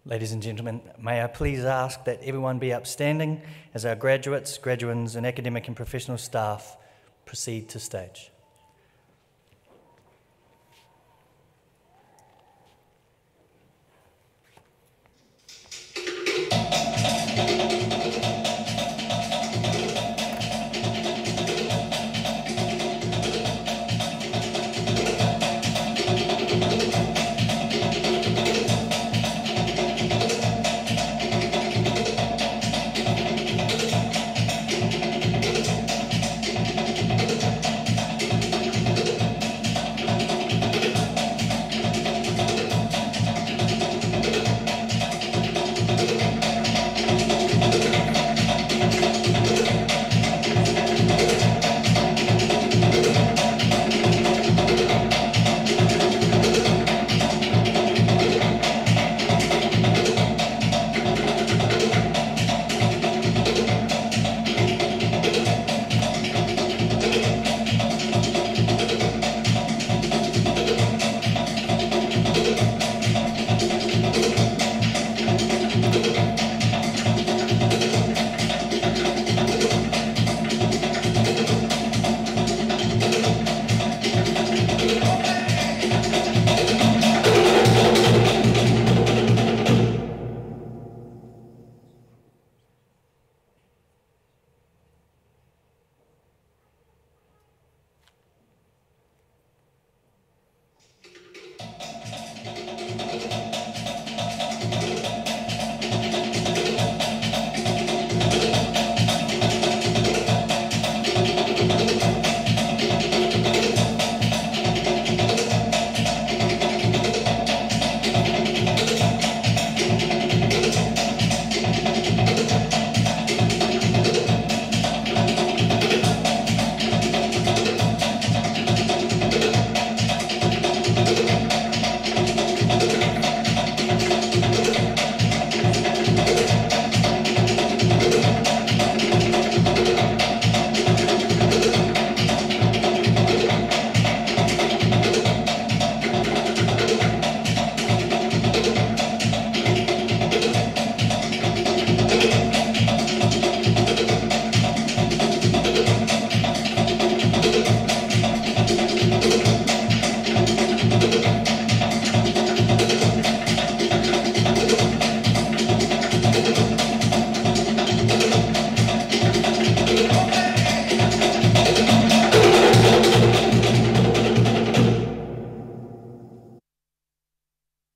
Ladies and gentlemen, may I please ask that everyone be upstanding as our graduates, graduands and academic and professional staff proceed to stage.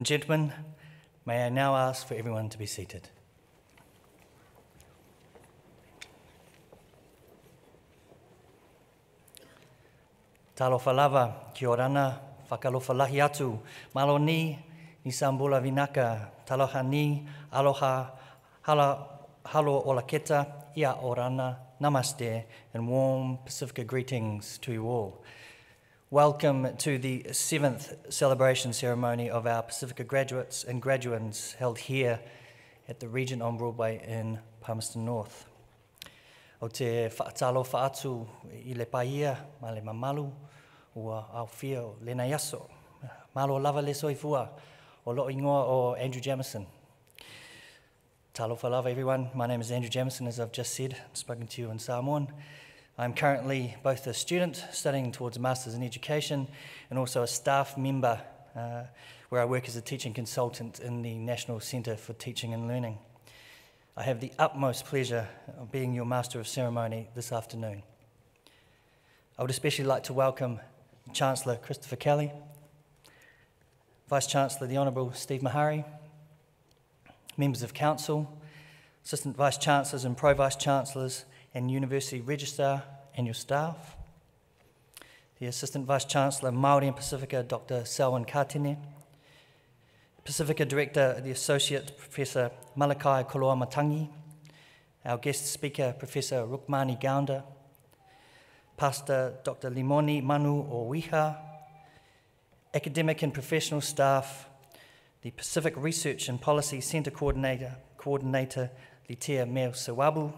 Gentlemen, may I now ask for everyone to be seated. Talofa lava, kia orana, whakalofa lahi atu, malo ni sambula vinaka, taloha ni, aloha, halo ola keta, ia orana, namaste, and warm Pacifica greetings to you all. Welcome to the 7th celebration ceremony of our Pacifica graduates and graduands held here at the Regent on Broadway in Palmerston North. O te whaatalo whaatu I le paia, ma le mamalu, ua au whia o lena yaso. Malo lava le soifua, o lo ingoa o Andrew Jamison. Talo whalava everyone, my name is Andrew Jamison, as I've just said, spoken to you in Samoan. I'm currently both a student studying towards a Masters in Education and also a staff member where I work as a teaching consultant in the National Centre for Teaching and Learning. I have the utmost pleasure of being your Master of Ceremony this afternoon. I would especially like to welcome Chancellor Christopher Kelly, Vice-Chancellor the Honourable Steve Mahari, members of Council, Assistant Vice-Chancellors and Pro-Vice-Chancellors, and University Registrar and your staff, the Assistant Vice-Chancellor Māori and Pacifica, Dr. Selwyn Katene, Pacifica Director, the Associate Professor Malakai Koloamatangi, our guest speaker, Professor Rukmani Gaunda, Pastor Dr. Limoni Manu Owiha, academic and professional staff, the Pacific Research and Policy Centre Coordinator Litea Meo Sawabu,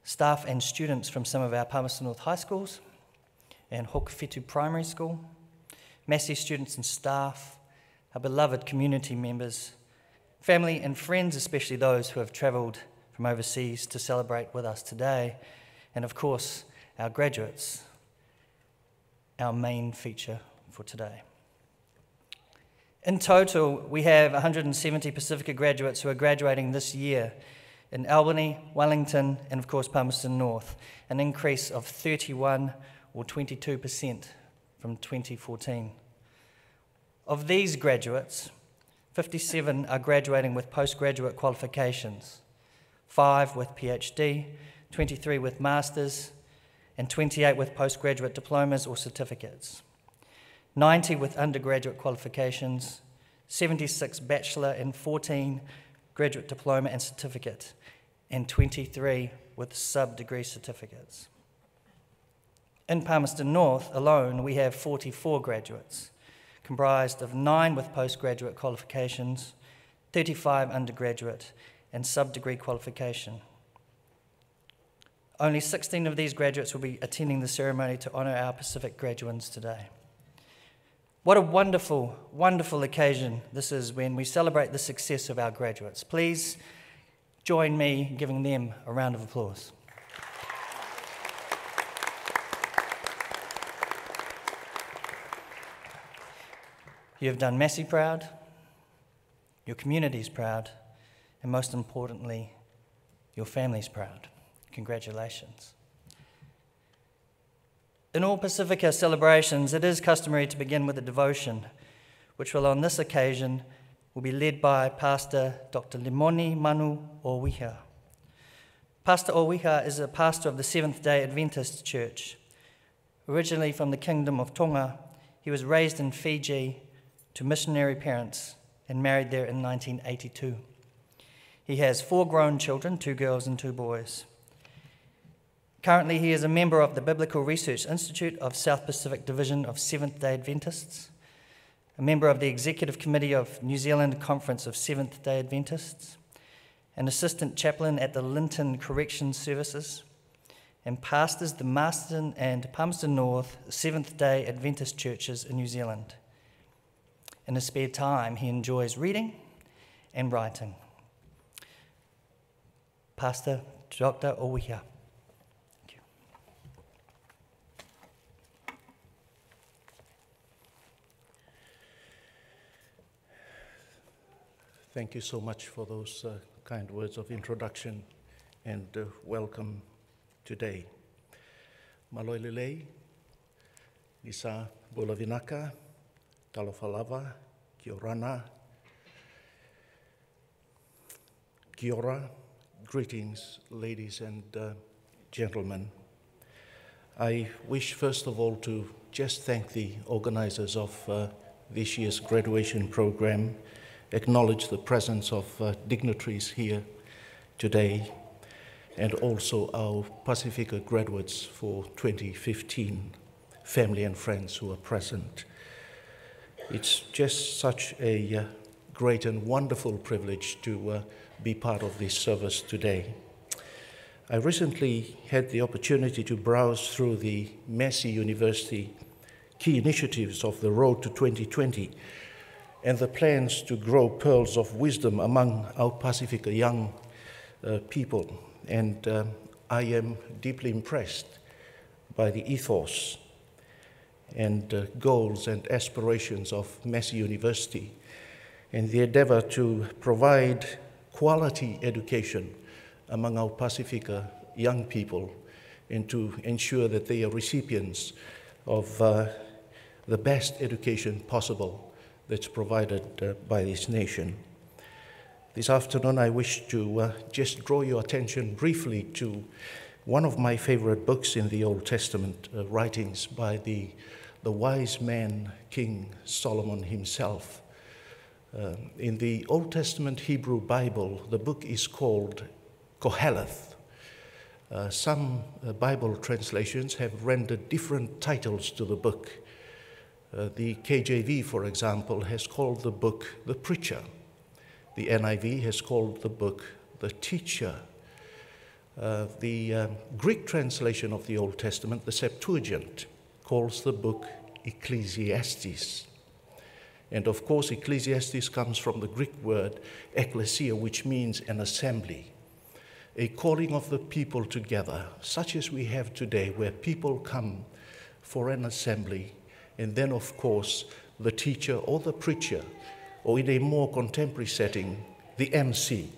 staff and students from some of our Palmerston North high schools and Hokuwhitu Primary School, Massey students and staff, our beloved community members, family and friends, especially those who have travelled from overseas to celebrate with us today, and of course, our graduates, our main feature for today. In total, we have 170 Pacifica graduates who are graduating this year in Albany, Wellington, and of course Palmerston North, an increase of 31 or 22% from 2014. Of these graduates, 57 are graduating with postgraduate qualifications, 5 with PhD, 23 with masters, and 28 with postgraduate diplomas or certificates, 90 with undergraduate qualifications, 76 bachelor and 14 graduate diploma and certificate, and 23 with sub-degree certificates. In Palmerston North alone, we have 44 graduates, comprised of 9 with postgraduate qualifications, 35 undergraduate and sub-degree qualification. Only 16 of these graduates will be attending the ceremony to honour our Pacific graduands today. What a wonderful, wonderful occasion this is when we celebrate the success of our graduates. Please join me in giving them a round of applause. You have done Massey proud, your communities proud, and most importantly, your families proud. Congratulations. In all Pacifica celebrations, it is customary to begin with a devotion, which will on this occasion will be led by Pastor Dr. Limoni Manu Owiha. Pastor Owiha is a pastor of the Seventh-day Adventist Church. Originally from the Kingdom of Tonga, he was raised in Fiji to missionary parents and married there in 1982. He has 4 grown children, 2 girls and 2 boys. Currently, he is a member of the Biblical Research Institute of South Pacific Division of Seventh-day Adventists, a member of the Executive Committee of New Zealand Conference of Seventh-day Adventists, an assistant chaplain at the Linton Corrections Services, and pastors the Marsden and Palmerston North Seventh-day Adventist churches in New Zealand. In his spare time, he enjoys reading and writing. Pastor Dr. Owiha. Thank you so much for those kind words of introduction and welcome today. Maloilelei, Nisa Bulavinaka, Talofalava, Kiorana, Kiora, greetings, ladies and gentlemen. I wish first of all to just thank the organizers of this year's graduation program, acknowledge the presence of dignitaries here today, and also our Pacifica graduates for 2015, family and friends who are present. It's just such a great and wonderful privilege to be part of this service today. I recently had the opportunity to browse through the Massey University key initiatives of the Road to 2020 and the plans to grow pearls of wisdom among our Pacifica young people. And I am deeply impressed by the ethos and goals and aspirations of Massey University and the endeavor to provide quality education among our Pacifica young people and to ensure that they are recipients of the best education possible that's provided by this nation. This afternoon, I wish to just draw your attention briefly to one of my favorite books in the Old Testament, writings by the wise man, King Solomon himself. In the Old Testament Hebrew Bible, the book is called Koheleth. Some Bible translations have rendered different titles to the book. The KJV, for example, has called the book The Preacher. The NIV has called the book The Teacher. The Greek translation of the Old Testament, the Septuagint, calls the book Ecclesiastes. And of course, Ecclesiastes comes from the Greek word ekklesia, which means an assembly, a calling of the people together, such as we have today, where people come for an assembly, and then, of course, the teacher or the preacher, or in a more contemporary setting, the MC,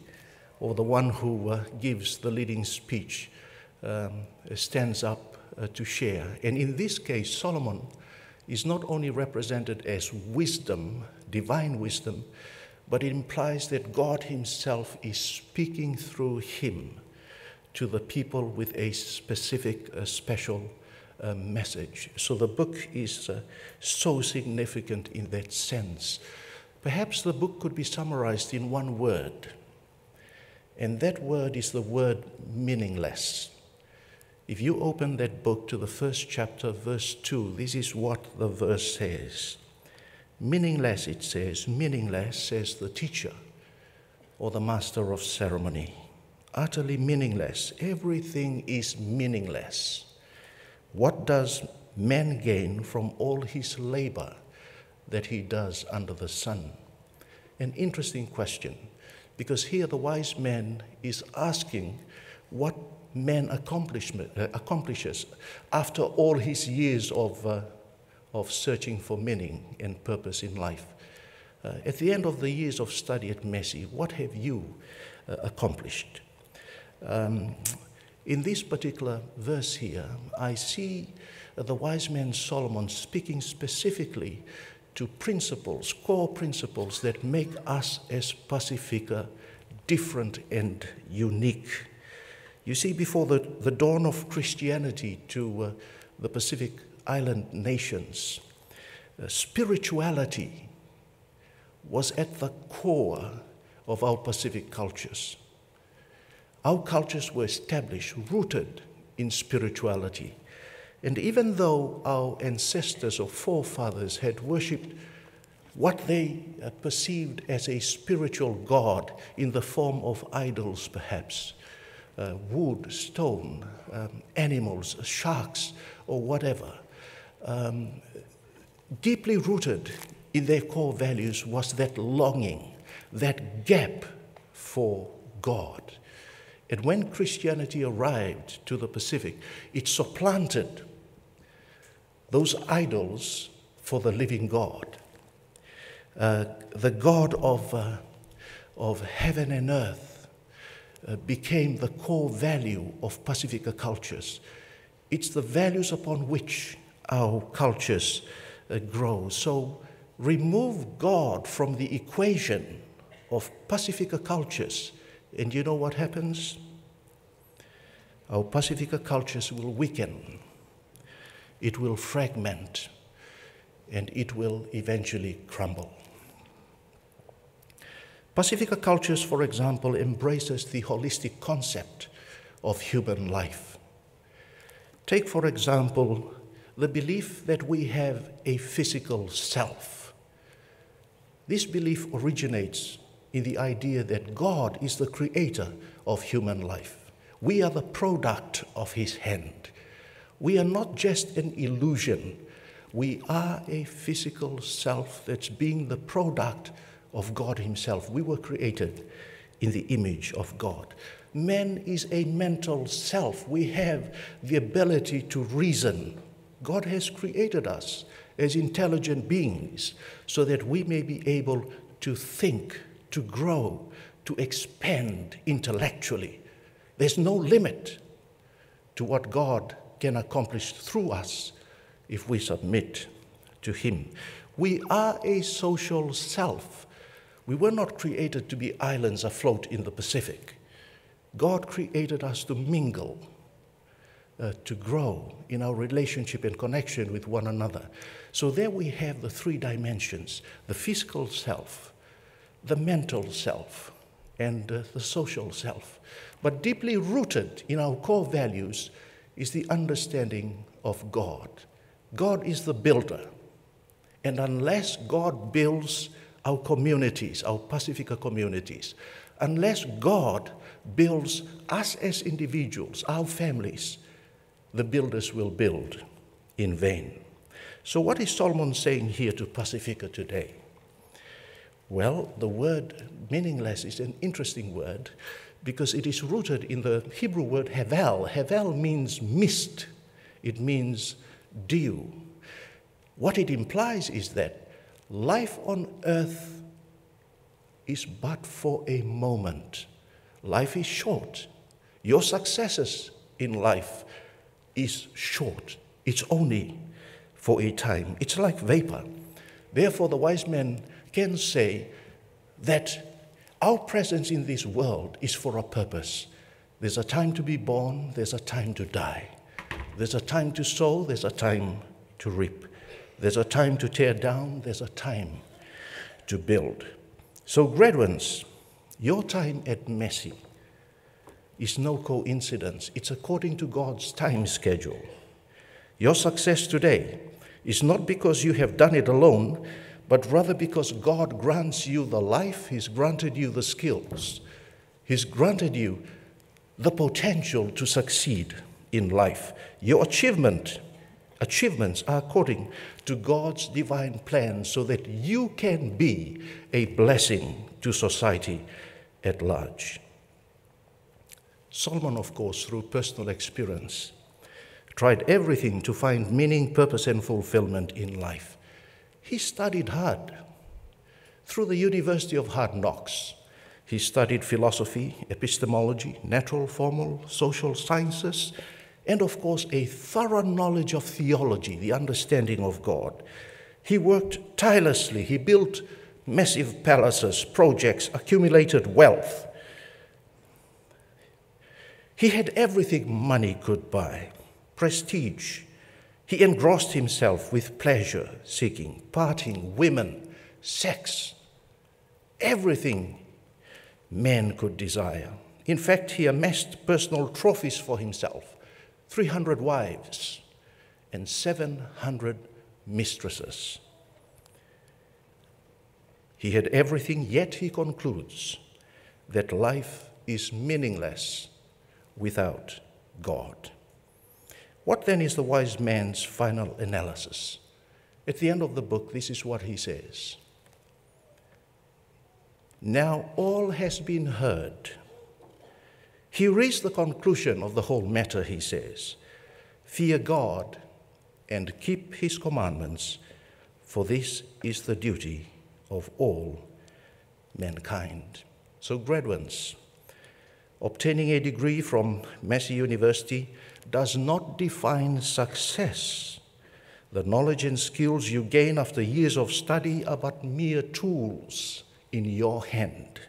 or the one who gives the leading speech, stands up to share. And in this case, Solomon is not only represented as wisdom, divine wisdom, but it implies that God himself is speaking through him to the people with a specific, special message. So the book is so significant in that sense. Perhaps the book could be summarized in one word, and that word is the word meaningless. If you open that book to the first chapter, verse 2, this is what the verse says. Meaningless, it says, meaningless, says the teacher or the master of ceremony. Utterly meaningless. Everything is meaningless. What does man gain from all his labor that he does under the sun? An interesting question, because here the wise man is asking what man accomplishes after all his years of searching for meaning and purpose in life. At the end of the years of study at Massey, what have you accomplished? In this particular verse here, I see the wise man Solomon speaking specifically to principles, core principles that make us as Pacifica different and unique. You see, before the dawn of Christianity to the Pacific Island nations, spirituality was at the core of our Pacific cultures. Our cultures were established, rooted in spirituality. And even though our ancestors or forefathers had worshipped what they perceived as a spiritual God in the form of idols, perhaps, wood, stone, animals, sharks, or whatever, deeply rooted in their core values was that longing, that gap for God. And when Christianity arrived to the Pacific, it supplanted those idols for the living God. The God of heaven and earth became the core value of Pacifica cultures. It's the values upon which our cultures grow. So remove God from the equation of Pacifica cultures, and you know what happens? Our Pacifica cultures will weaken, it will fragment, and it will eventually crumble. Pacifica cultures, for example, embraces the holistic concept of human life. Take, for example, the belief that we have a physical self. This belief originates in the idea that God is the creator of human life. We are the product of his hand. We are not just an illusion. We are a physical self that's being the product of God himself. We were created in the image of God. Man is a mental self. We have the ability to reason. God has created us as intelligent beings so that we may be able to think, to grow, to expand intellectually. There's no limit to what God can accomplish through us if we submit to him. We are a social self. We were not created to be islands afloat in the Pacific. God created us to mingle, to grow in our relationship and connection with one another. So there we have the three dimensions: the physical self, the mental self, and the social self. But deeply rooted in our core values is the understanding of God. God is the builder. And unless God builds our communities, our Pacifica communities, unless God builds us as individuals, our families, the builders will build in vain. So what is Solomon saying here to Pacifica today? Well, the word meaningless is an interesting word because it is rooted in the Hebrew word hevel. Hevel means mist. It means dew. What it implies is that life on earth is but for a moment. Life is short. Your successes in life is short. It's only for a time. It's like vapor. Therefore, the wise men can say that our presence in this world is for a purpose. There's a time to be born, there's a time to die. There's a time to sow, there's a time to reap. There's a time to tear down, there's a time to build. So, graduates, your time at Massey is no coincidence. It's according to God's time schedule. Your success today is not because you have done it alone, but rather because God grants you the life, He's granted you the skills, He's granted you the potential to succeed in life. Your achievements are according to God's divine plan so that you can be a blessing to society at large. Solomon, of course, through personal experience, tried everything to find meaning, purpose, and fulfillment in life. He studied hard. Through the University of Hard Knocks, he studied philosophy, epistemology, natural, formal, social sciences, and of course a thorough knowledge of theology, the understanding of God. He worked tirelessly. He built massive palaces, projects, accumulated wealth. He had everything money could buy, prestige. He engrossed himself with pleasure-seeking, partying, women, sex, everything man could desire. In fact, he amassed personal trophies for himself, 300 wives and 700 mistresses. He had everything, yet he concludes that life is meaningless without God. What then is the wise man's final analysis? At the end of the book, this is what he says. Now all has been heard. He reached the conclusion of the whole matter, he says. Fear God and keep his commandments, for this is the duty of all mankind. So, graduates, obtaining a degree from Massey University does not define success. The knowledge and skills you gain after years of study are but mere tools in your hand.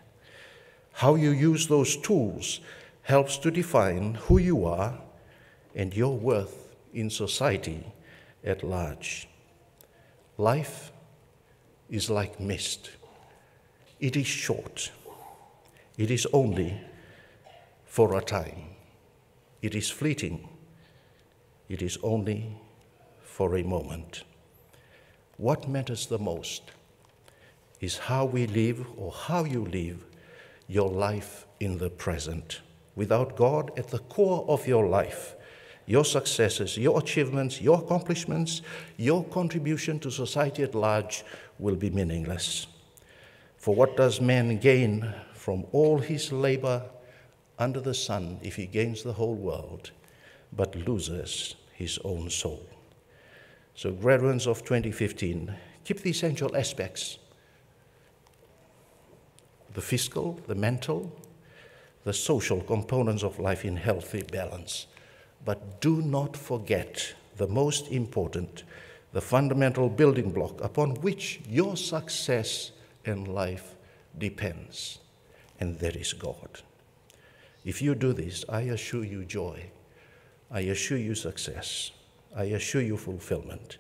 How you use those tools helps to define who you are and your worth in society at large. Life is like mist. It is short. It is only for a time. It is fleeting. It is only for a moment. What matters the most is how we live, or how you live, your life in the present. Without God at the core of your life, your successes, your achievements, your accomplishments, your contribution to society at large will be meaningless. For what does man gain from all his labor under the sun if he gains the whole world, but loses his own soul? So, graduates of 2015, keep the essential aspects, the fiscal, the mental, the social components of life in healthy balance. But do not forget the most important, the fundamental building block upon which your success in life depends, and that is God. If you do this, I assure you joy, I assure you success, I assure you fulfillment,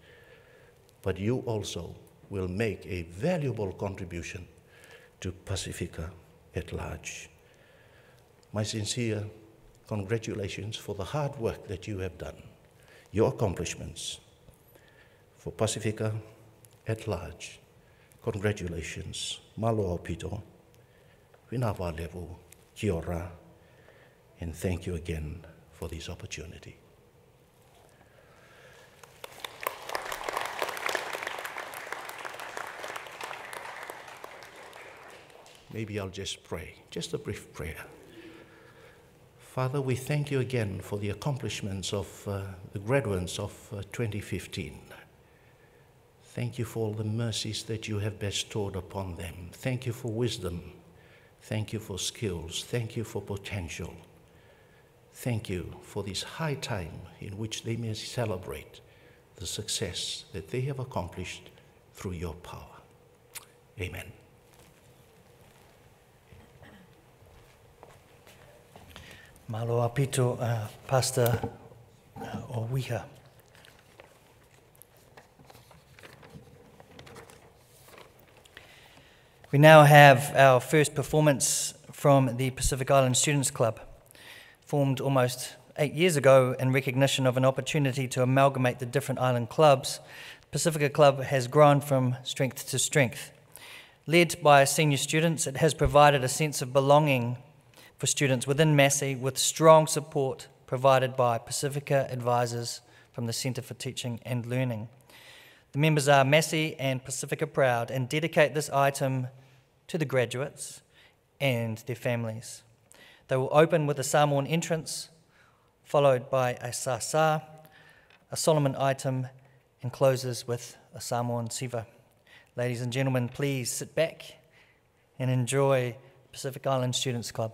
but you also will make a valuable contribution to Pacifica at large. My sincere congratulations for the hard work that you have done, your accomplishments. For Pacifica at large, congratulations. Malo pito, winawa levu, kia ora, and thank you again for this opportunity. maybe I'll just pray, just a brief prayer. Father, we thank you again for the accomplishments of the graduates of 2015. Thank you for all the mercies that you have bestowed upon them. Thank you for wisdom. Thank you for skills. Thank you for potential. Thank you for this high time in which they may celebrate the success that they have accomplished through your power. Amen. Malo apito, Pastor Owiha. We now have our first performance from the Pacific Island Students Club, formed almost 8 years ago in recognition of an opportunity to amalgamate the different island clubs. Pacifica Club has grown from strength to strength. Led by senior students, it has provided a sense of belonging for students within Massey, with strong support provided by Pacifica advisors from the Centre for Teaching and Learning. The members are Massey and Pacifica proud and dedicate this item to the graduates and their families. They will open with a Samoan entrance, followed by a Sasa, a Solomon item, and closes with a Samoan siva. Ladies and gentlemen, please sit back and enjoy Pacific Island Students Club.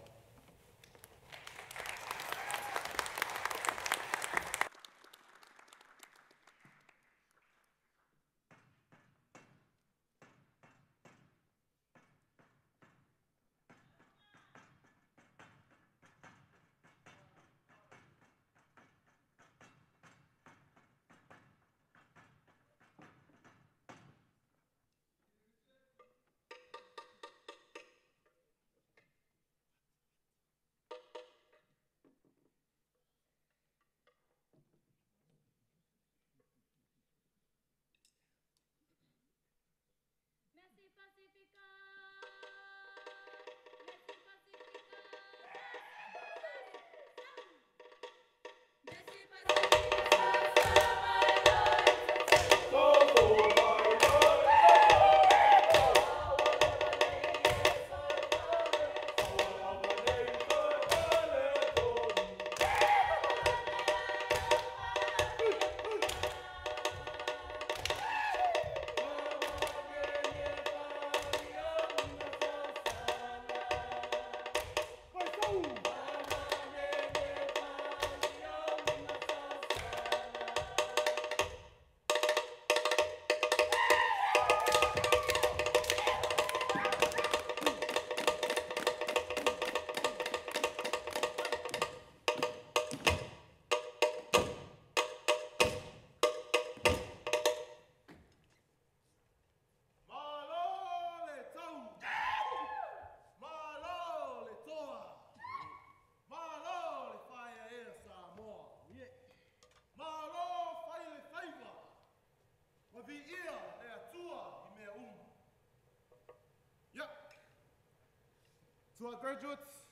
To our graduates,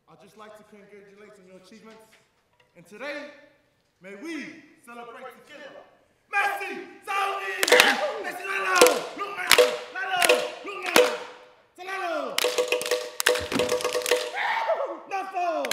I'd just like to congratulate on your achievements. And today, may we celebrate together. Massey, Saudi! Massey, Lalo! Look, Lalo! Lalo! Look, Lalo! Salalo! Nafo!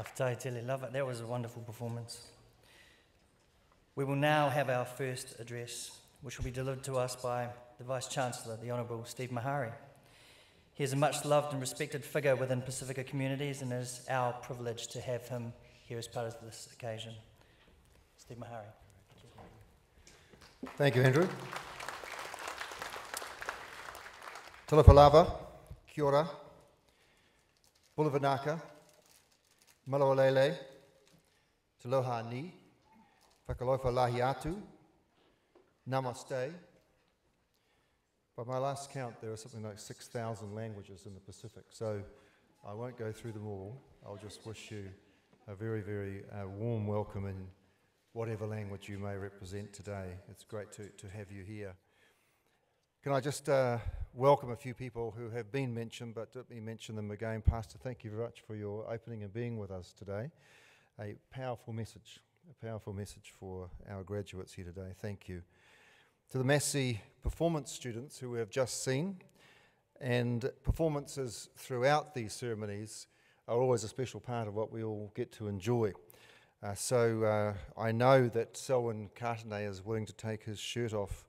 Love it. That was a wonderful performance. We will now have our first address, which will be delivered to us by the Vice-Chancellor, the Honourable Steve Mahari. He is a much-loved and respected figure within Pacifica communities, and it is our privilege to have him here as part of this occasion. Steve Mahari. Thank you, Andrew. Talapalava, kia ora, Bulavanaka, Malawalele, Taloha ni, Whakalofa lahi atu, Namaste. By my last count, there are something like 6,000 languages in the Pacific, so I won't go through them all. I'll just wish you a very, very warm welcome in whatever language you may represent today. It's great to have you here. Can I just welcome a few people who have been mentioned, but let me mention them again. Pastor, thank you very much for your opening and being with us today. A powerful message for our graduates here today. Thank you. To the Massey performance students who we have just seen, and performances throughout these ceremonies are always a special part of what we all get to enjoy. So I know that Selwyn Cartene is willing to take his shirt off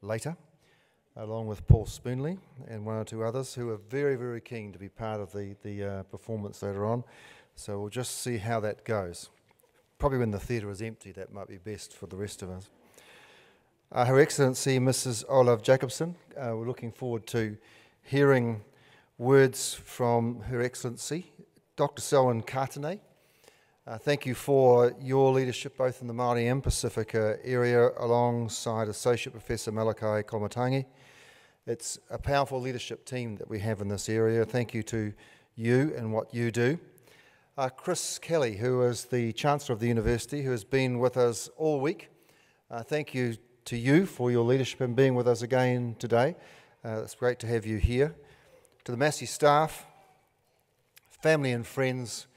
later, along with Paul Spoonley and one or two others who are very, very keen to be part of the performance later on. So we'll just see how that goes. Probably when the theatre is empty, that might be best for the rest of us. Her Excellency, Mrs. Olav Jacobson, we're looking forward to hearing words from Her Excellency, Dr. Selwyn Cartene. Thank you for your leadership both in the Māori and Pacifica area alongside Associate Professor Malakai Kolomatangi. It's a powerful leadership team that we have in this area. Thank you to you and what you do. Chris Kelly, who is the Chancellor of the University, who has been with us all week. Thank you to you for your leadership and being with us again today. It's great to have you here. To the Massey staff, family and friends,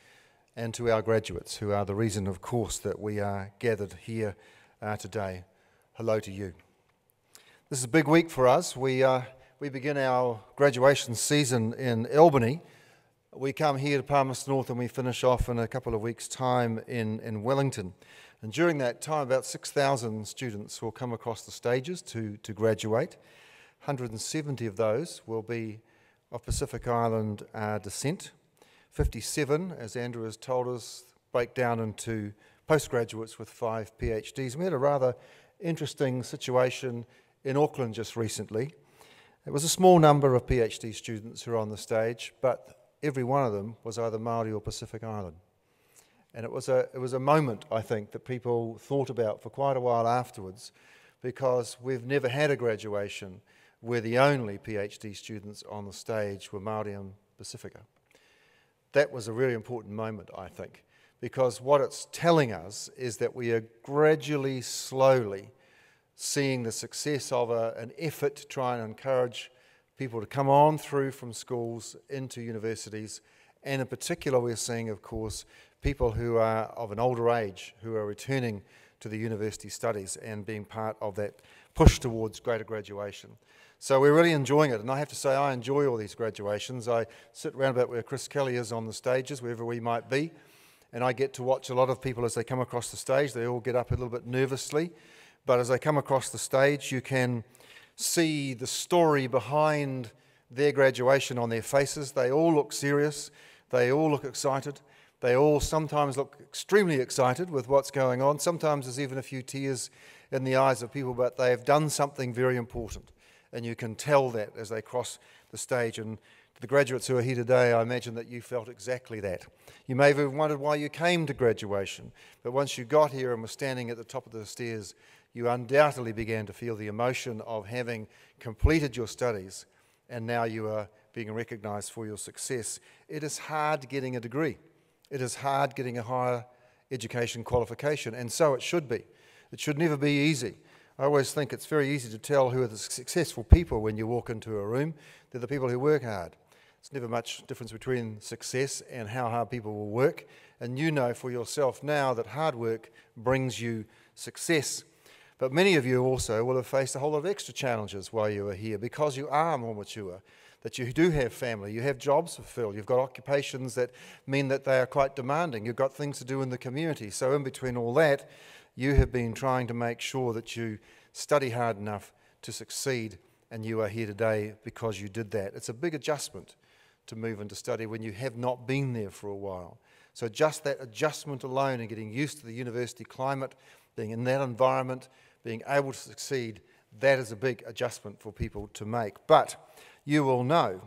and to our graduates, who are the reason, of course, that we are gathered here today. Hello to you. This is a big week for us. We begin our graduation season in Albany. We come here to Palmerston North and we finish off in a couple of weeks' time in Wellington. And during that time, about 6,000 students will come across the stages to graduate. 170 of those will be of Pacific Island descent. 57, as Andrew has told us, break down into postgraduates with 5 PhDs. We had a rather interesting situation in Auckland just recently. It was a small number of PhD students who were on the stage, but every one of them was either Māori or Pacific Island. And it was a moment, I think, that people thought about for quite a while afterwards, because we've never had a graduation where the only PhD students on the stage were Māori and Pacifica. That was a really important moment, I think, because what it's telling us is that we are gradually, slowly seeing the success of an effort to try and encourage people to come on through from schools into universities, and in particular we're seeing, of course, people who are of an older age who are returning to the university studies and being part of that push towards greater graduation. So we're really enjoying it, and I have to say I enjoy all these graduations. I sit around about where Chris Kelly is on the stages, wherever we might be, and I get to watch a lot of people as they come across the stage. They all get up a little bit nervously, but as they come across the stage, you can see the story behind their graduation on their faces. They all look serious, they all look excited, they all sometimes look extremely excited with what's going on. Sometimes there's even a few tears in the eyes of people, but they have done something very important. And you can tell that as they cross the stage. And to the graduates who are here today, I imagine that you felt exactly that. You may have wondered why you came to graduation, but once you got here and were standing at the top of the stairs, you undoubtedly began to feel the emotion of having completed your studies, and now you are being recognised for your success. It is hard getting a degree. It is hard getting a higher education qualification, and so it should be. It should never be easy. I always think it's very easy to tell who are the successful people when you walk into a room. They're the people who work hard. There's never much difference between success and how hard people will work. And you know for yourself now that hard work brings you success. But many of you also will have faced a whole lot of extra challenges while you are here because you are more mature. that you do have family, you have jobs to fill, you've got occupations that mean that they are quite demanding, you've got things to do in the community. So in between all that, you have been trying to make sure that you study hard enough to succeed, and you are here today because you did that. It's a big adjustment to move into study when you have not been there for a while. So just that adjustment alone and getting used to the university climate, being in that environment, being able to succeed, that is a big adjustment for people to make. But you will know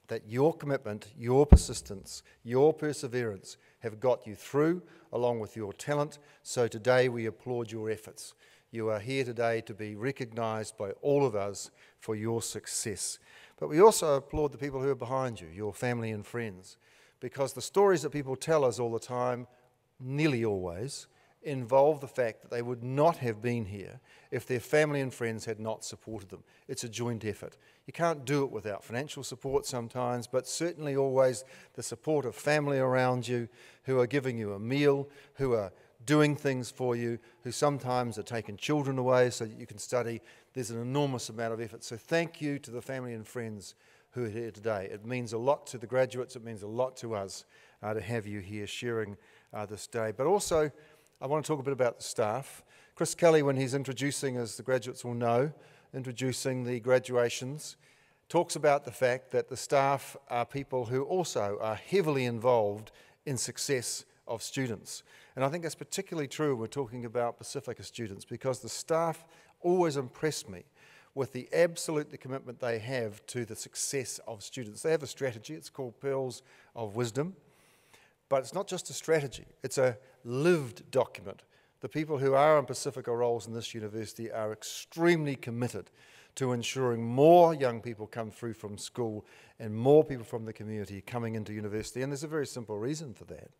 that your commitment, your persistence, your perseverance have got you through, along with your talent. So today we applaud your efforts. You are here today to be recognised by all of us for your success. But we also applaud the people who are behind you, your family and friends, because the stories that people tell us all the time, nearly always, involve the fact that they would not have been here if their family and friends had not supported them. It's a joint effort. You can't do it without financial support sometimes, but certainly always the support of family around you who are giving you a meal, who are doing things for you, who sometimes are taking children away so that you can study. There's an enormous amount of effort. So thank you to the family and friends who are here today. It means a lot to the graduates. It means a lot to us to have you here sharing this day. But also, I want to talk a bit about the staff. Chris Kelly, when he's introducing, as the graduates will know, introducing the graduations, talks about the fact that the staff are people who also are heavily involved in success of students. And I think that's particularly true when we're talking about Pacifica students, because the staff always impress me with the absolute commitment they have to the success of students. They have a strategy, it's called Pearls of Wisdom, but it's not just a strategy, it's a lived document. The people who are in Pacifica roles in this university are extremely committed to ensuring more young people come through from school and more people from the community coming into university, and there's a very simple reason for that.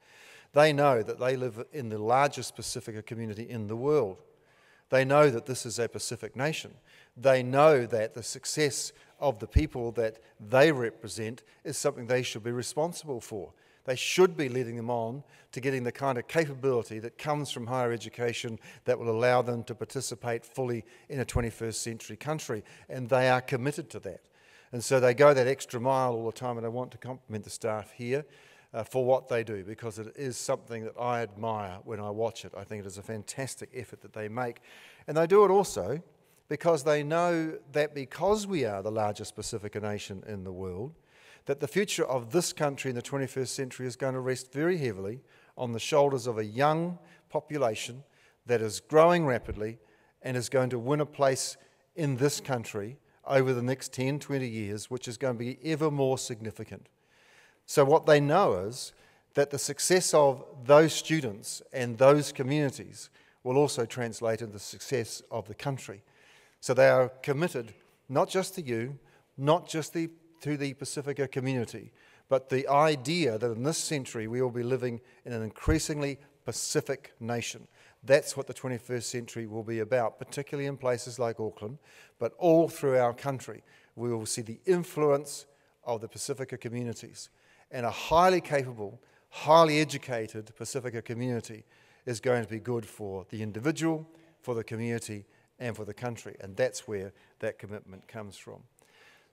They know that they live in the largest Pacifica community in the world. They know that this is a Pacific nation. They know that the success of the people that they represent is something they should be responsible for. They should be leading them on to getting the kind of capability that comes from higher education that will allow them to participate fully in a 21st century country, and they are committed to that. And so they go that extra mile all the time, and I want to compliment the staff here for what they do, because it is something that I admire when I watch it. I think it is a fantastic effort that they make. And they do it also because they know that because we are the largest Pacifica nation in the world, that the future of this country in the 21st century is going to rest very heavily on the shoulders of a young population that is growing rapidly and is going to win a place in this country over the next 10, 20 years, which is going to be ever more significant. So what they know is that the success of those students and those communities will also translate into the success of the country. So they are committed not just to you, not just to the Pacifica community, but the idea that in this century we will be living in an increasingly Pacific nation. That's what the 21st century will be about, particularly in places like Auckland, but all through our country. We will see the influence of the Pacifica communities. And a highly capable, highly educated Pacifica community is going to be good for the individual, for the community, and for the country. And that's where that commitment comes from.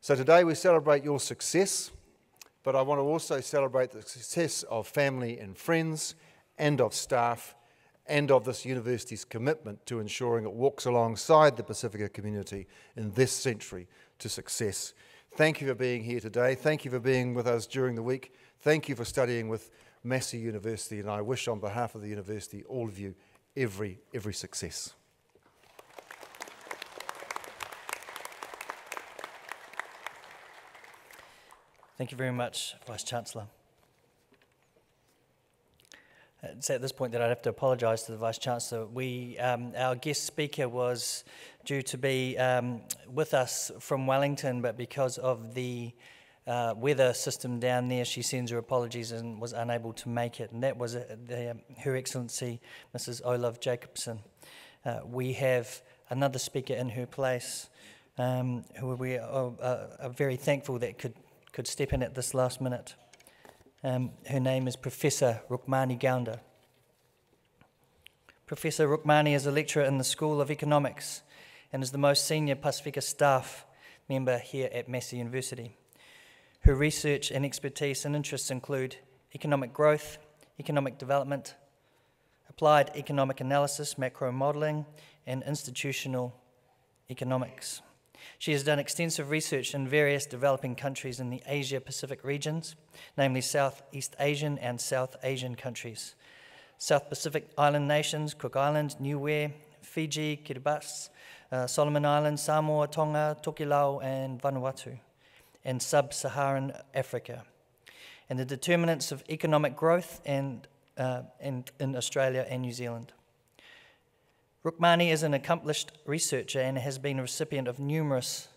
So today we celebrate your success, but I want to also celebrate the success of family and friends, and of staff, and of this university's commitment to ensuring it walks alongside the Pacifica community in this century to success. Thank you for being here today. Thank you for being with us during the week. Thank you for studying with Massey University, and I wish on behalf of the university all of you every success. Thank you very much, Vice-Chancellor. It's at this point that I'd have to apologise to the Vice-Chancellor. Our guest speaker was due to be with us from Wellington, but because of the weather system down there, she sends her apologies and was unable to make it. And that was Her Excellency, Mrs. Olaf Jacobson. We have another speaker in her place, who we are very thankful that could step in at this last minute. Her name is Professor Rukmani Gaunda. Professor Rukmani is a lecturer in the School of Economics and is the most senior Pacifica staff member here at Massey University. Her research and expertise and interests include economic growth, economic development, applied economic analysis, macro modelling, and institutional economics. She has done extensive research in various developing countries in the Asia-Pacific regions, namely Southeast Asian and South Asian countries, South Pacific Island nations, Cook Islands, Niue, Fiji, Kiribati, Solomon Islands, Samoa, Tonga, Tokelau, and Vanuatu, and sub-Saharan Africa, and the determinants of economic growth and in Australia and New Zealand. Rukmani is an accomplished researcher and has been a recipient of numerous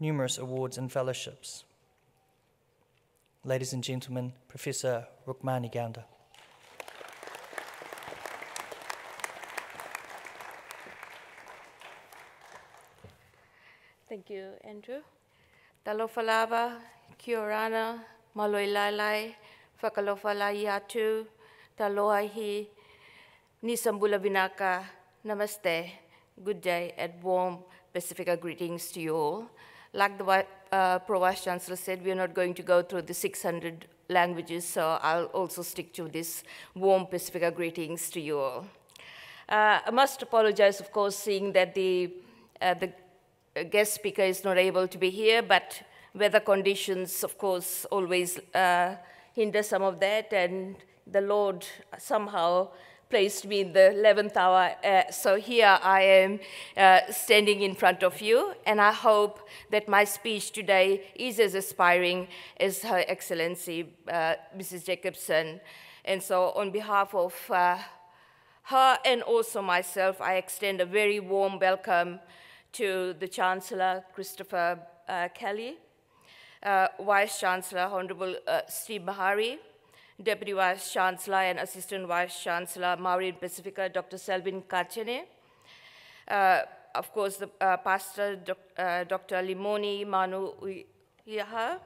awards and fellowships. Ladies and gentlemen, Professor Rukmani Gaunda. Thank you, Andrew. Talofa lava, kia orana, maloilalai, whakalofa lai atu, taloahi, nisambula vinaka, namaste, good day, and warm Pacifica greetings to you all. Like the Pro Vice Chancellor said, we are not going to go through the 600 languages, so I'll also stick to this warm Pacifica greetings to you all. I must apologize, of course, seeing that the guest speaker is not able to be here, but weather conditions, of course, always hinder some of that, and the Lord somehow placed me in the 11th hour, so here I am standing in front of you, and I hope that my speech today is as inspiring as Her Excellency, Mrs. Jacobson. And so on behalf of her and also myself, I extend a very warm welcome to the Chancellor, Christopher Kelly, Vice Chancellor, Honorable Steve Mahari, Deputy Vice Chancellor and Assistant Vice Chancellor, Maureen Pacifica, Dr. Selvin Kachene, of course, the Pastor, Dr. Limoni Manu Uyaha,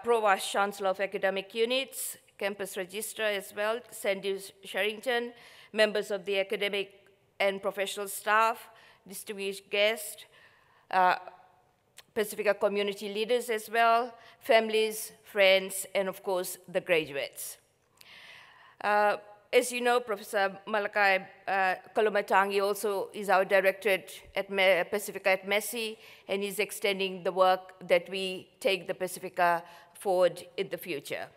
Pro Vice Chancellor of Academic Units, Campus Registrar as well, Sandy Sherrington, members of the academic and professional staff, distinguished guests, Pacifica community leaders as well, families, friends, and of course, the graduates. As you know, Professor Malakai Kolomatangi also is our director at Pacifica at MESI, and is extending the work that we take the Pacifica forward in the future.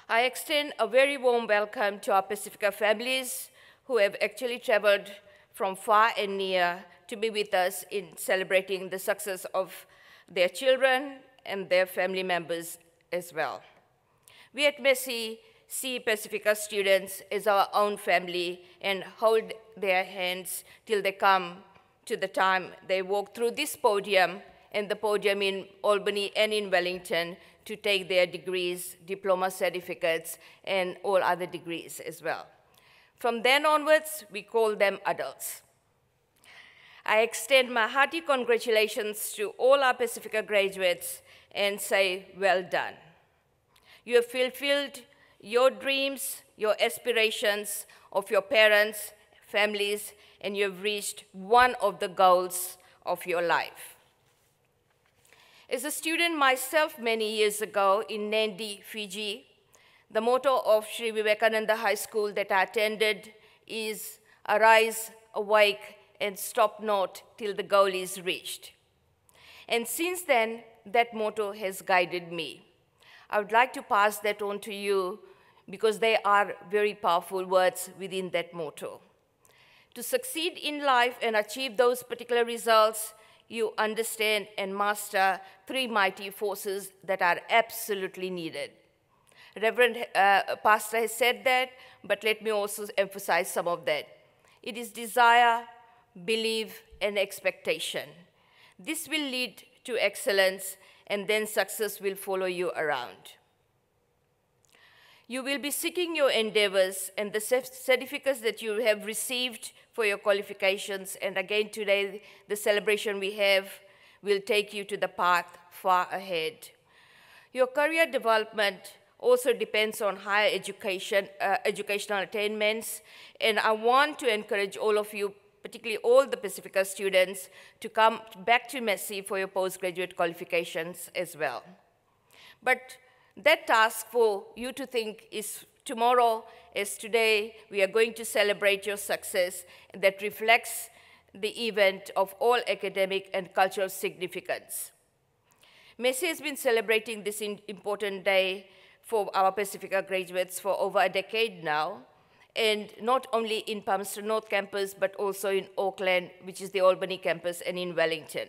I extend a very warm welcome to our Pacifica families who have actually traveled from far and near to be with us in celebrating the success of their children and their family members as well. We at MESI see Pacifica students as our own family and hold their hands till they come to the time they walk through this podium and the podium in Albany and in Wellington to take their degrees, diploma certificates, and all other degrees as well. From then onwards, we call them adults. I extend my hearty congratulations to all our Pacifica graduates and say, well done. You have fulfilled your dreams, your aspirations of your parents, families, and you have reached one of the goals of your life. As a student myself many years ago in Nandi, Fiji, the motto of Sri Vivekananda High School that I attended is, arise, awake, and stop not till the goal is reached. And since then, that motto has guided me. I would like to pass that on to you because they are very powerful words within that motto. To succeed in life and achieve those particular results, you understand and master three mighty forces that are absolutely needed. Reverend Pastor has said that, but let me also emphasize some of that. It is desire, belief, and expectation. This will lead to excellence, and then success will follow you around. You will be seeking your endeavors and the certificates that you have received for your qualifications, and again today, the celebration we have will take you to the path far ahead. Your career development also depends on higher education, educational attainments, and I want to encourage all of you particularly all the Pacifica students, to come back to MESI for your postgraduate qualifications as well. But that task for you to think is tomorrow, as today, we are going to celebrate your success that reflects the event of all academic and cultural significance. MESI has been celebrating this important day for our Pacifica graduates for over a decade now, and not only in Palmerston North campus, but also in Auckland, which is the Albany campus, and in Wellington.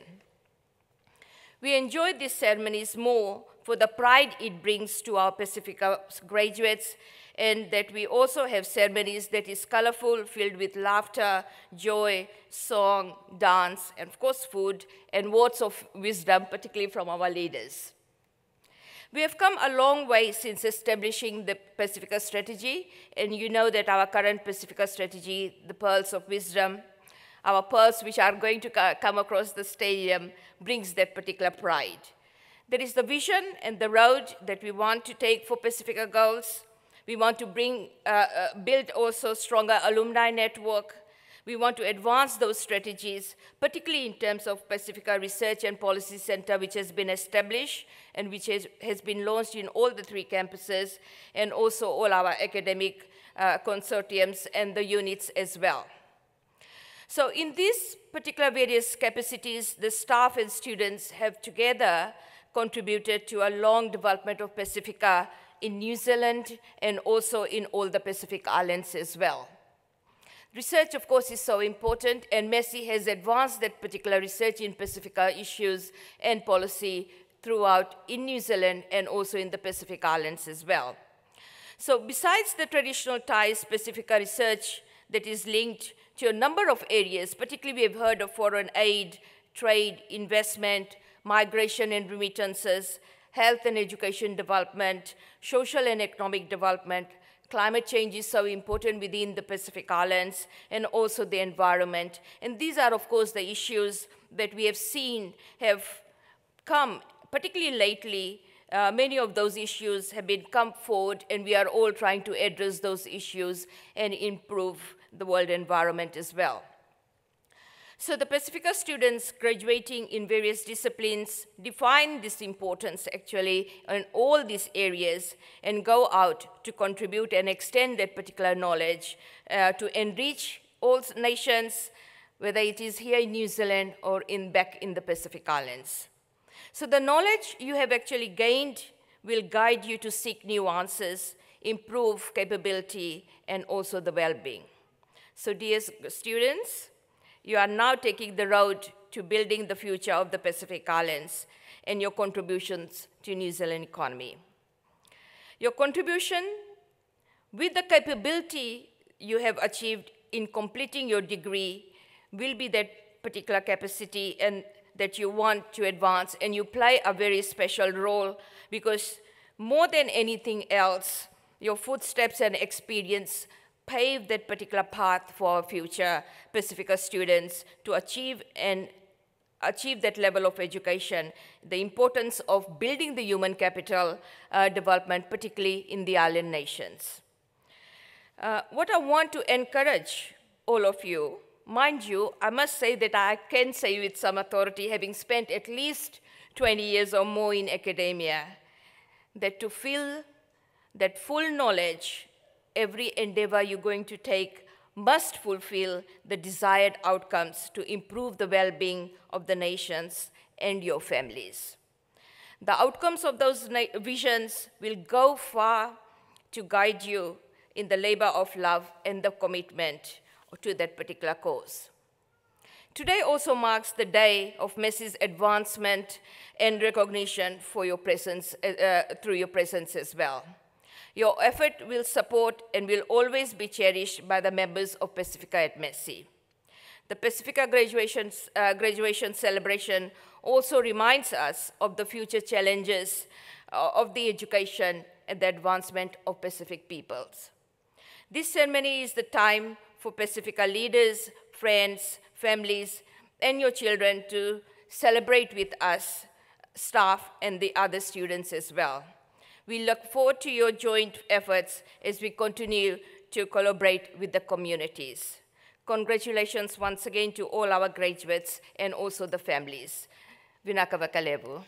We enjoy these ceremonies more for the pride it brings to our Pacifica graduates, and that we also have ceremonies that is colorful, filled with laughter, joy, song, dance, and of course food, and words of wisdom, particularly from our leaders. We have come a long way since establishing the Pacifica strategy, and you know that our current Pacifica strategy, the Pearls of Wisdom, our pearls which are going to come across the stadium, brings that particular pride. There is the vision and the road that we want to take for Pacifica Girls. We want to build also stronger alumni network. We want to advance those strategies, particularly in terms of Pacifica Research and Policy Center, which has been established and which has been launched in all the 3 campuses, and also all our academic consortiums and the units as well. So in these particular various capacities, the staff and students have together contributed to a long development of Pacifica in New Zealand and also in all the Pacific Islands as well. Research, of course, is so important, and MESI has advanced that particular research in Pacifica issues and policy throughout in New Zealand and also in the Pacific Islands as well. So besides the traditional ties, Pacifica research that is linked to a number of areas, particularly we have heard of foreign aid, trade, investment, migration and remittances, health and education development, social and economic development. Climate change is so important within the Pacific Islands, and also the environment. And these are, of course, the issues that we have seen have come, particularly lately. Many of those issues have come forward, and we are all trying to address those issues and improve the world environment as well. So the Pacifica students graduating in various disciplines define this importance actually in all these areas and go out to contribute and extend that particular knowledge to enrich all nations, whether it is here in New Zealand or back in the Pacific Islands. So the knowledge you have actually gained will guide you to seek new answers, improve capability, and also the well-being. So dear students, you are now taking the road to building the future of the Pacific Islands and your contributions to New Zealand economy. Your contribution with the capability you have achieved in completing your degree will be that particular capacity and that you want to advance, and you play a very special role because more than anything else, your footsteps and experience pave that particular path for our future Pacifica students to achieve that level of education, the importance of building the human capital development, particularly in the island nations. What I want to encourage all of you, mind you, I must say that I can say with some authority, having spent at least 20 years or more in academia, that to feel that full knowledge, every endeavor you're going to take must fulfill the desired outcomes to improve the well-being of the nations and your families. The outcomes of those visions will go far to guide you in the labor of love and the commitment to that particular cause. Today also marks the day of MESI's advancement and recognition for your presence, through your presence as well. Your effort will support and will always be cherished by the members of Pacifica at MESI. The Pacifica graduation celebration also reminds us of the future challenges of the education and the advancement of Pacific peoples. This ceremony is the time for Pacifica leaders, friends, families, and your children to celebrate with us, staff, and the other students as well. We look forward to your joint efforts as we continue to collaborate with the communities. Congratulations once again to all our graduates and also the families. Vinaka Vakalevu.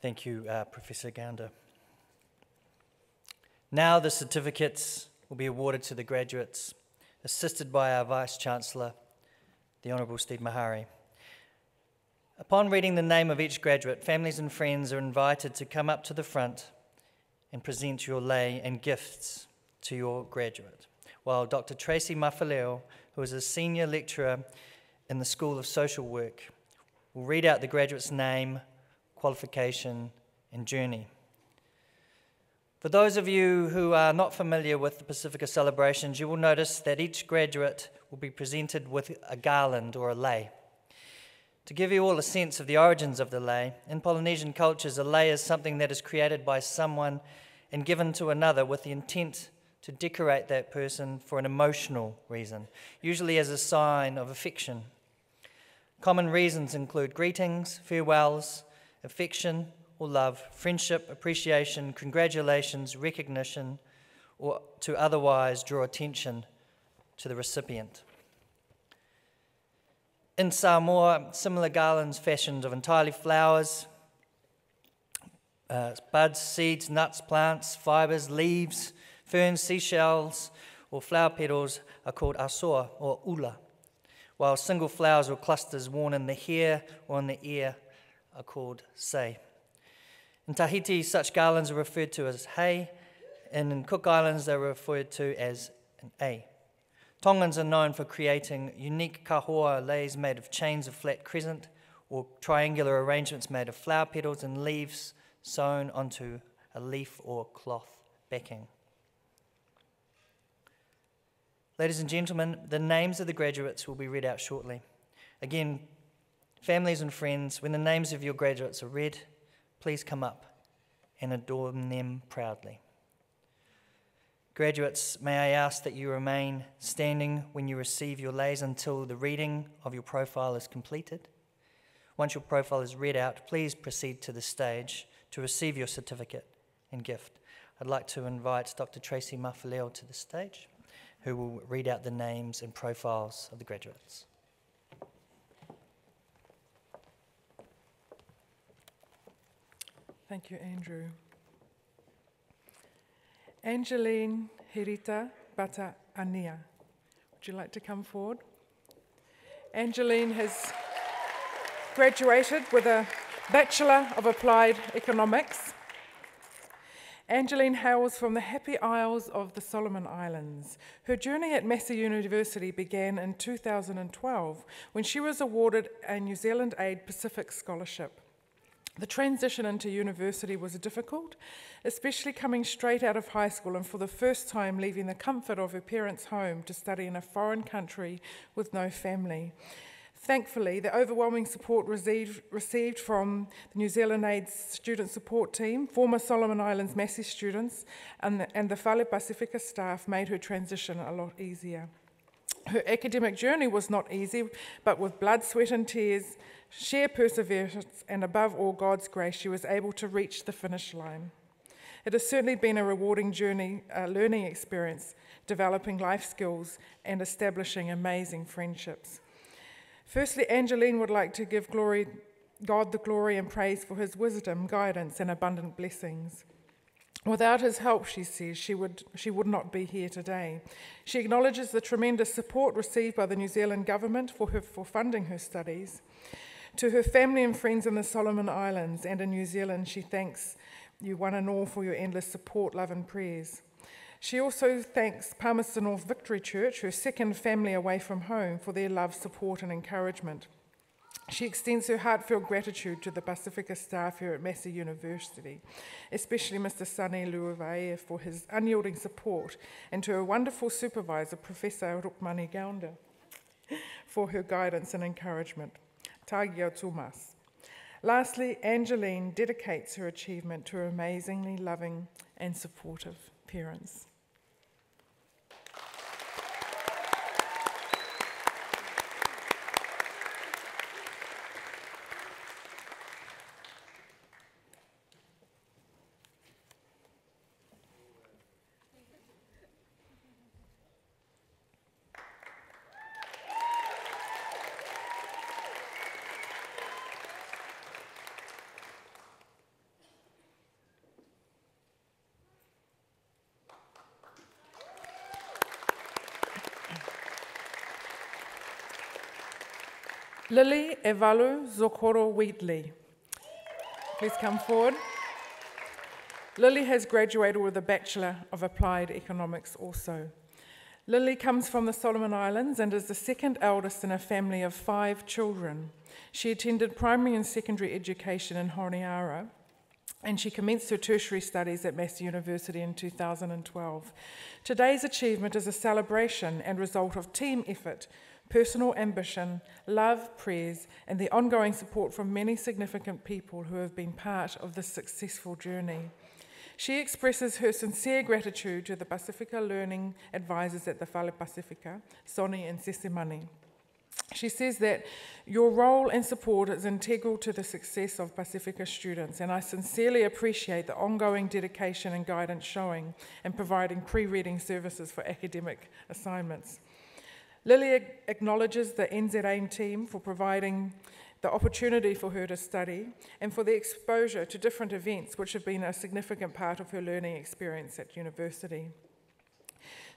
Thank you, Professor Gounder. Now the certificates will be awarded to the graduates, assisted by our Vice-Chancellor, the Honourable Steve Mahari. Upon reading the name of each graduate, families and friends are invited to come up to the front and present your lei and gifts to your graduate, while Dr. Tracy Mafaleo, who is a senior lecturer in the School of Social Work, will read out the graduate's name, qualification, and journey. For those of you who are not familiar with the Pacifica celebrations, you will notice that each graduate will be presented with a garland or a lei. To give you all a sense of the origins of the lei, in Polynesian cultures, a lei is something that is created by someone and given to another with the intent to decorate that person for an emotional reason, usually as a sign of affection. Common reasons include greetings, farewells, affection or love, friendship, appreciation, congratulations, recognition, or to otherwise draw attention to the recipient. In Samoa, similar garlands fashioned of entirely flowers, buds, seeds, nuts, plants, fibres, leaves, ferns, seashells, or flower petals are called asoa or ula, while single flowers or clusters worn in the hair or in the ear are called sei. In Tahiti, such garlands are referred to as hei, and in Cook Islands they're referred to as an ei. Tongans are known for creating unique kahoa leis made of chains of flat crescent or triangular arrangements made of flower petals and leaves sewn onto a leaf or cloth backing. Ladies and gentlemen, the names of the graduates will be read out shortly. Again, families and friends, when the names of your graduates are read, please come up and adorn them proudly. Graduates, may I ask that you remain standing when you receive your leis until the reading of your profile is completed. Once your profile is read out, please proceed to the stage to receive your certificate and gift. I'd like to invite Dr. Tracy Mafaleo to the stage, who will read out the names and profiles of the graduates. Thank you, Andrew. Angeline Hirita Bata Ania. Would you like to come forward? Angeline has graduated with a Bachelor of Applied Economics. Angeline hails from the Happy Isles of the Solomon Islands. Her journey at Massey University began in 2012 when she was awarded a New Zealand Aid Pacific Scholarship. The transition into university was difficult, especially coming straight out of high school and for the first time leaving the comfort of her parents' home to study in a foreign country with no family. Thankfully, the overwhelming support received from the New Zealand Aid Student Support Team, former Solomon Islands Massey students, and the Fale Pacifica staff made her transition a lot easier. Her academic journey was not easy, but with blood, sweat and tears, sheer perseverance, and above all God's grace, she was able to reach the finish line. It has certainly been a rewarding journey, learning experience, developing life skills and establishing amazing friendships. Firstly, Angeline would like to give God the glory and praise for his wisdom, guidance and abundant blessings. Without his help, she says, she would not be here today. She acknowledges the tremendous support received by the New Zealand government for funding her studies. To her family and friends in the Solomon Islands and in New Zealand, she thanks you one and all for your endless support, love and prayers. She also thanks Palmerston North Victory Church, her second family away from home, for their love, support and encouragement. She extends her heartfelt gratitude to the Pacifica staff here at Massey University, especially Mr. Sane Luavae for his unyielding support, and to her wonderful supervisor, Professor Rukmani Gounder, for her guidance and encouragement. Tagia Tumas. Lastly, Angeline dedicates her achievement to her amazingly loving and supportive parents. Lily Evalu Zokoro Wheatley. Please come forward. Lily has graduated with a Bachelor of Applied Economics also. Lily comes from the Solomon Islands and is the second eldest in a family of 5 children. She attended primary and secondary education in Honiara, and she commenced her tertiary studies at Massey University in 2012. Today's achievement is a celebration and result of team effort, personal ambition, love, prayers, and the ongoing support from many significant people who have been part of this successful journey. She expresses her sincere gratitude to the Pacifica Learning Advisors at the Whale Pacifica, Sonny and Sesemani. She says that your role and support is integral to the success of Pacifica students, and I sincerely appreciate the ongoing dedication and guidance showing and providing pre-reading services for academic assignments. Lily acknowledges the NZAIM team for providing the opportunity for her to study and for the exposure to different events which have been a significant part of her learning experience at university.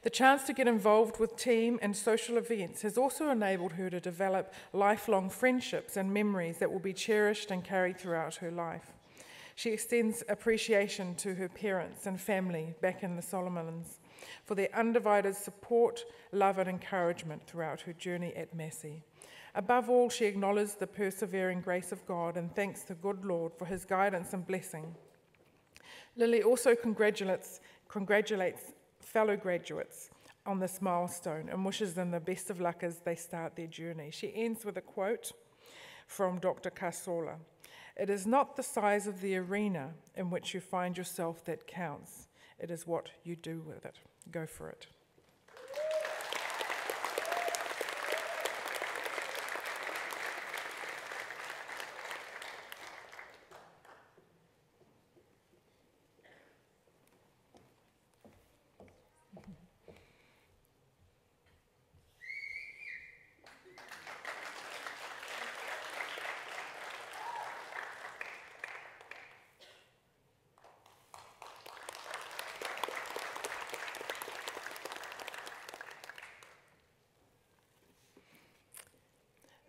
The chance to get involved with team and social events has also enabled her to develop lifelong friendships and memories that will be cherished and carried throughout her life. She extends appreciation to her parents and family back in the Solomons for their undivided support, love and encouragement throughout her journey at Massey. Above all, she acknowledges the persevering grace of God and thanks the good Lord for his guidance and blessing. Lily also congratulates fellow graduates on this milestone and wishes them the best of luck as they start their journey. She ends with a quote from Dr. Kasola. "It is not the size of the arena in which you find yourself that counts. It is what you do with it. Go for it."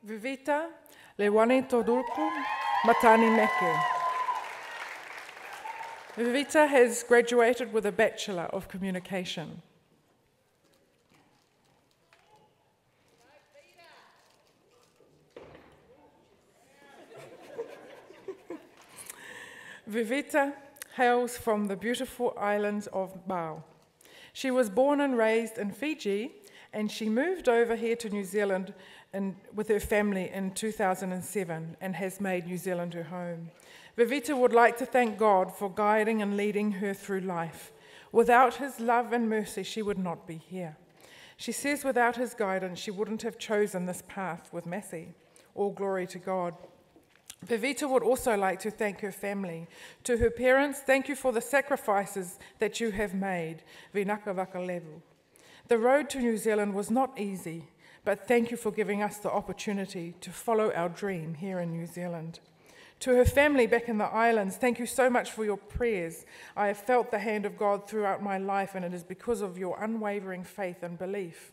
Vivita Lewani Todulku Matani Meke. Vivita has graduated with a Bachelor of Communication. Vivita hails from the beautiful island of Bau. She was born and raised in Fiji, and she moved over here to New Zealand with her family in 2007 and has made New Zealand her home. Vivita would like to thank God for guiding and leading her through life. Without his love and mercy, she would not be here. She says without his guidance, she wouldn't have chosen this path with Massey. All glory to God. Vivita would also like to thank her family. To her parents, thank you for the sacrifices that you have made. Vinaka Vakalevu. The road to New Zealand was not easy, but thank you for giving us the opportunity to follow our dream here in New Zealand. To her family back in the islands, thank you so much for your prayers. I have felt the hand of God throughout my life, and it is because of your unwavering faith and belief.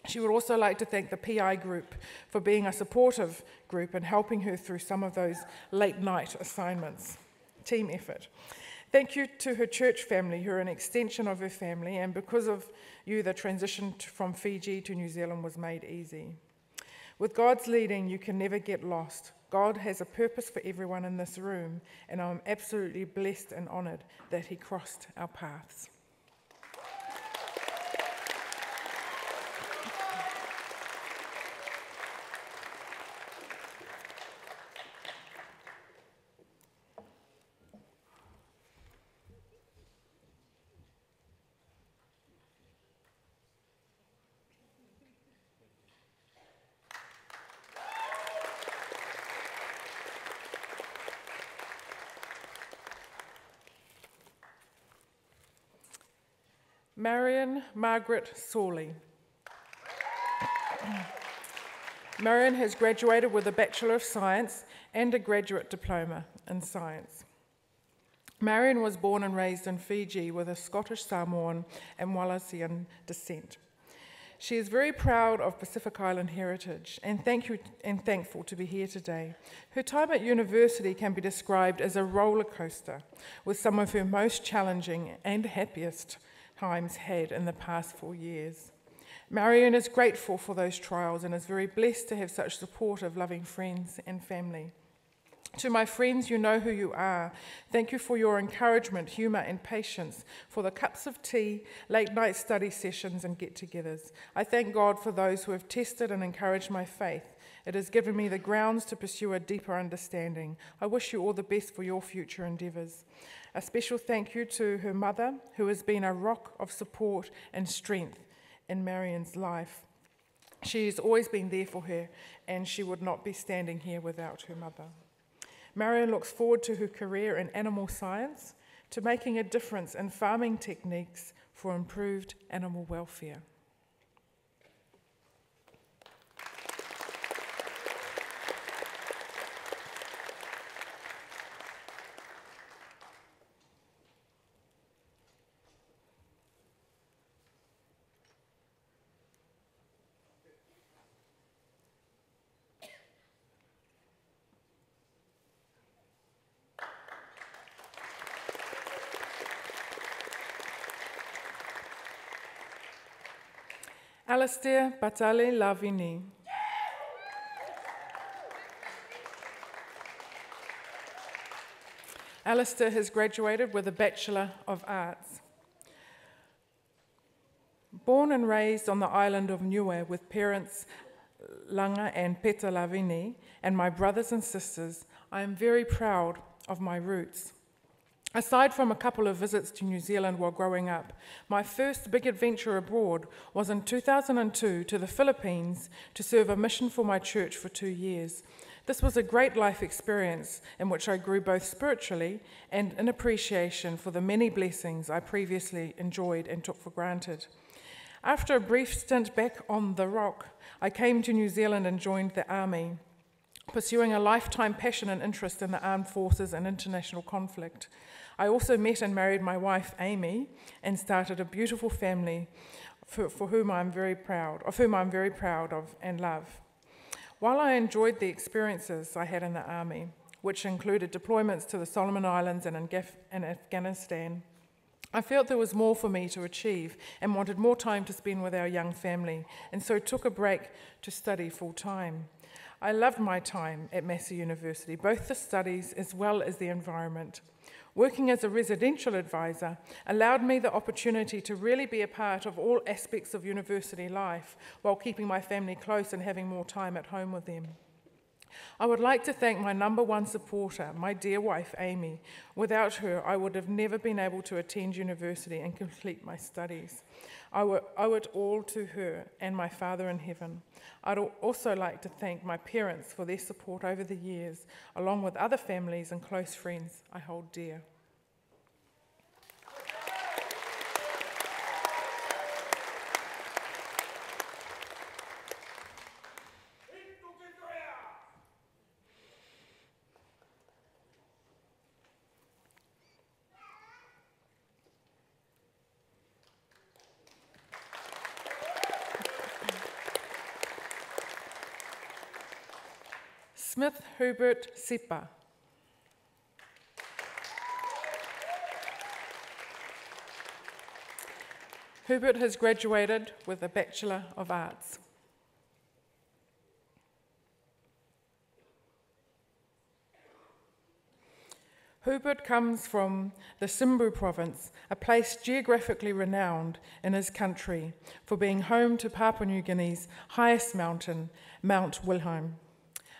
She would also like to thank the PI group for being a supportive group and helping her through some of those late night assignments. Team effort. Thank you to her church family, who are an extension of her family, and because of you, the transition from Fiji to New Zealand was made easy. With God's leading, you can never get lost. God has a purpose for everyone in this room, and I'm absolutely blessed and honoured that he crossed our paths. Marion Margaret Sawley. Marion has graduated with a Bachelor of Science and a graduate diploma in science. Marion was born and raised in Fiji with a Scottish Samoan and Wallacean descent. She is very proud of Pacific Island heritage and thankful to be here today. Her time at university can be described as a roller coaster, with some of her most challenging and happiest times had in the past 4 years. Marion is grateful for those trials and is very blessed to have such supportive, loving friends and family. To my friends, you know who you are. Thank you for your encouragement, humour and patience, for the cups of tea, late night study sessions and get-togethers. I thank God for those who have tested and encouraged my faith. It has given me the grounds to pursue a deeper understanding. I wish you all the best for your future endeavours. A special thank you to her mother, who has been a rock of support and strength in Marion's life. She has always been there for her, and she would not be standing here without her mother. Marion looks forward to her career in animal science, to making a difference in farming techniques for improved animal welfare. Alastair Batale Lavini. Alastair has graduated with a Bachelor of Arts. Born and raised on the island of Niue with parents Langa and Peta Lavini and my brothers and sisters, I am very proud of my roots. Aside from a couple of visits to New Zealand while growing up, my first big adventure abroad was in 2002 to the Philippines to serve a mission for my church for 2 years. This was a great life experience in which I grew both spiritually and in appreciation for the many blessings I previously enjoyed and took for granted. After a brief stint back on the rock, I came to New Zealand and joined the army, pursuing a lifetime passion and interest in the armed forces and international conflict. I also met and married my wife, Amy, and started a beautiful family of whom I'm very proud of and love. While I enjoyed the experiences I had in the army, which included deployments to the Solomon Islands and in Afghanistan, I felt there was more for me to achieve and wanted more time to spend with our young family, and so took a break to study full-time. I loved my time at Massey University, both the studies as well as the environment. Working as a residential advisor allowed me the opportunity to really be a part of all aspects of university life while keeping my family close and having more time at home with them. I would like to thank my number one supporter, my dear wife, Amy. Without her, I would have never been able to attend university and complete my studies. I owe it all to her and my Father in heaven. I'd also like to thank my parents for their support over the years, along with other families and close friends I hold dear. Smith Hubert Sipa. Hubert has graduated with a Bachelor of Arts. Hubert comes from the Simbu province, a place geographically renowned in his country for being home to Papua New Guinea's highest mountain, Mount Wilhelm.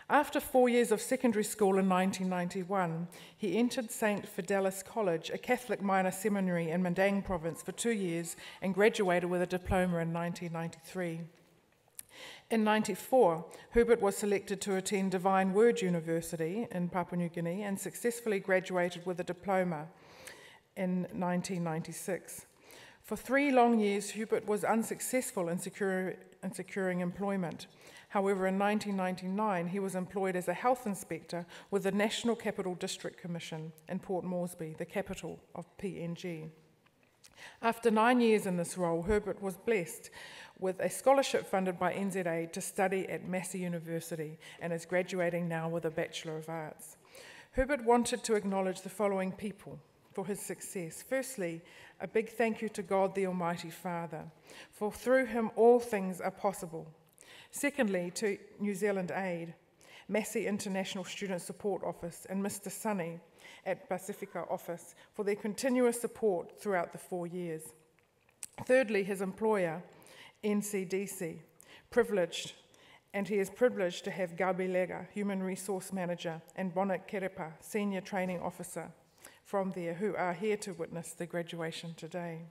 After 4 years of secondary school in 1991, he entered St. Fidelis College, a Catholic minor seminary in Madang province, for 2 years and graduated with a diploma in 1993. In 1994, Hubert was selected to attend Divine Word University in Papua New Guinea and successfully graduated with a diploma in 1996. For 3 long years, Hubert was unsuccessful in securing employment. However, in 1999, he was employed as a health inspector with the National Capital District Commission in Port Moresby, the capital of PNG. After 9 years in this role, Herbert was blessed with a scholarship funded by NZA to study at Massey University and is graduating now with a Bachelor of Arts. Herbert wanted to acknowledge the following people for his success. Firstly, a big thank you to God the Almighty Father, for through him all things are possible. Secondly, to New Zealand Aid, Massey International Student Support Office, and Mr. Sunny at Pacifica Office for their continuous support throughout the 4 years. Thirdly, his employer, NCDC, privileged, and he is privileged to have Gabi Lega, Human Resource Manager, and Bonet Kerepa, Senior Training Officer from there, who are here to witness the graduation today.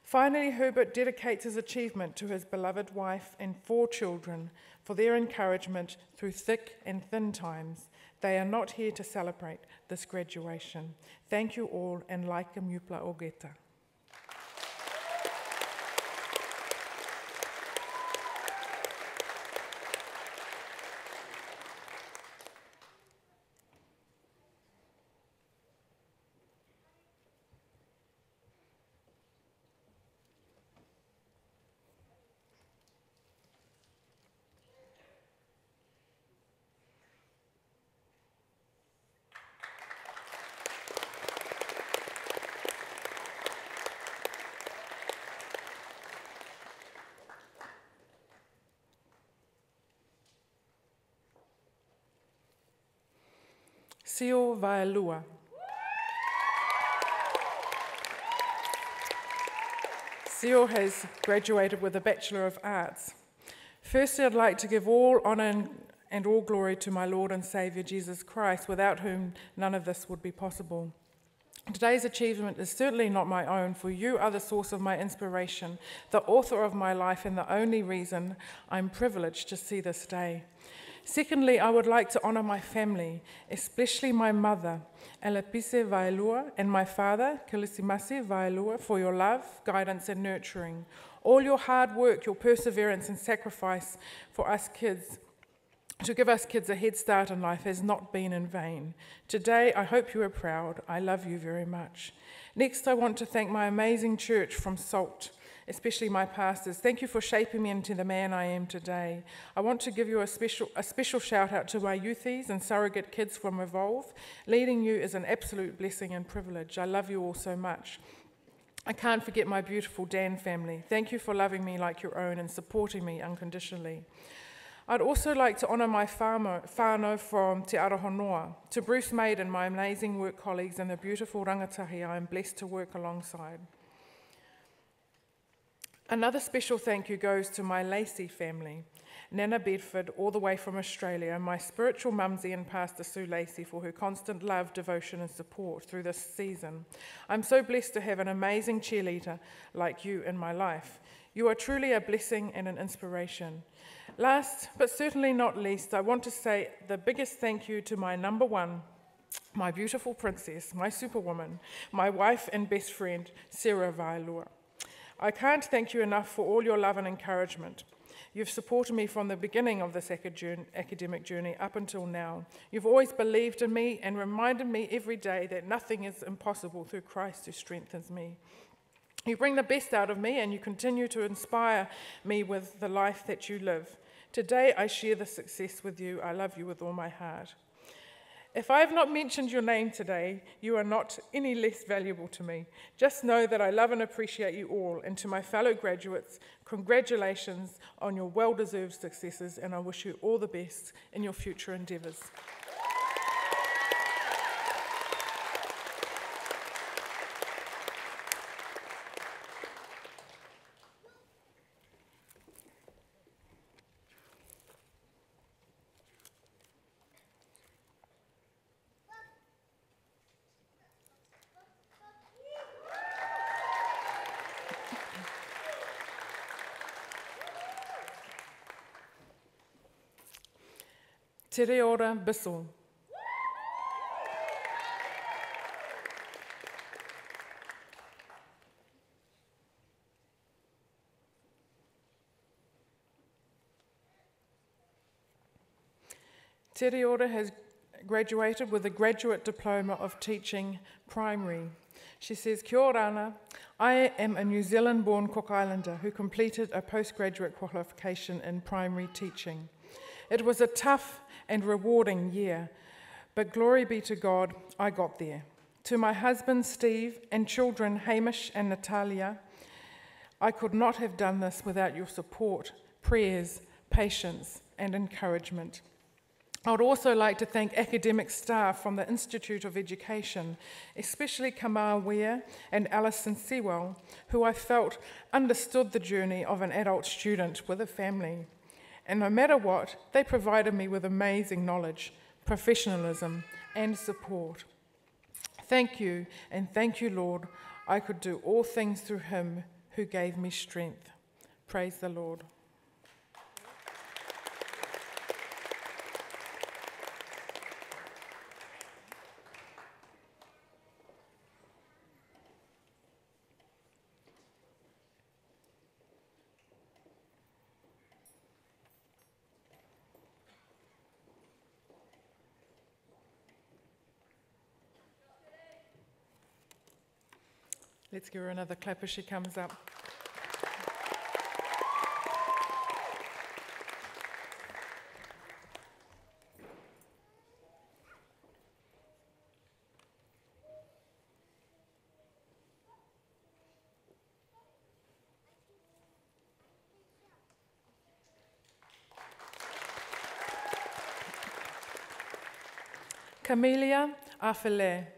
Finally, Herbert dedicates his achievement to his beloved wife and 4 children for their encouragement through thick and thin times. They are not here to celebrate this graduation. Thank you all, and laika miupla ogeta. Sio Vaelua. Sio has graduated with a Bachelor of Arts. Firstly, I'd like to give all honour and all glory to my Lord and Saviour Jesus Christ, without whom none of this would be possible. Today's achievement is certainly not my own, for you are the source of my inspiration, the author of my life, and the only reason I'm privileged to see this day. Secondly, I would like to honour my family, especially my mother, Elapise Vaelua, and my father, Kilisimasi Vaelua, for your love, guidance, and nurturing. All your hard work, your perseverance, and sacrifice for us kids, to give us kids a head start in life, has not been in vain. Today, I hope you are proud. I love you very much. Next, I want to thank my amazing church from SALT, especially my pastors. Thank you for shaping me into the man I am today. I want to give you a special shout out to my youthies and surrogate kids from Evolve. Leading you is an absolute blessing and privilege. I love you all so much. I can't forget my beautiful Dan family. Thank you for loving me like your own and supporting me unconditionally. I'd also like to honour my whānau from Te Arahonoa, to Bruce Maid and my amazing work colleagues and the beautiful rangatahi I am blessed to work alongside. Another special thank you goes to my Lacey family, Nana Bedford, all the way from Australia, and my spiritual mumsy and Pastor Sue Lacey for her constant love, devotion and support through this season. I'm so blessed to have an amazing cheerleader like you in my life. You are truly a blessing and an inspiration. Last, but certainly not least, I want to say the biggest thank you to my number one, my beautiful princess, my superwoman, my wife and best friend, Sarah Vaelua. I can't thank you enough for all your love and encouragement. You've supported me from the beginning of this academic journey up until now. You've always believed in me and reminded me every day that nothing is impossible through Christ who strengthens me. You bring the best out of me and you continue to inspire me with the life that you live. Today I share the success with you. I love you with all my heart. If I have not mentioned your name today, you are not any less valuable to me. Just know that I love and appreciate you all, and to my fellow graduates, congratulations on your well-deserved successes, and I wish you all the best in your future endeavours. Te Reora Bissell. Te Reora has graduated with a graduate diploma of teaching primary. She says, "Kia ora ana, I am a New Zealand-born Cook Islander who completed a postgraduate qualification in primary teaching. It was a tough and rewarding year, but glory be to God, I got there. To my husband, Steve, and children, Hamish and Natalia, I could not have done this without your support, prayers, patience, and encouragement. I would also like to thank academic staff from the Institute of Education, especially Kamar Weir and Alison Sewell, who I felt understood the journey of an adult student with a family. And no matter what, they provided me with amazing knowledge, professionalism, and support. Thank you, and thank you, Lord. I could do all things through him who gave me strength. Praise the Lord. Let's give her another clap as she comes up. Camelia Afele.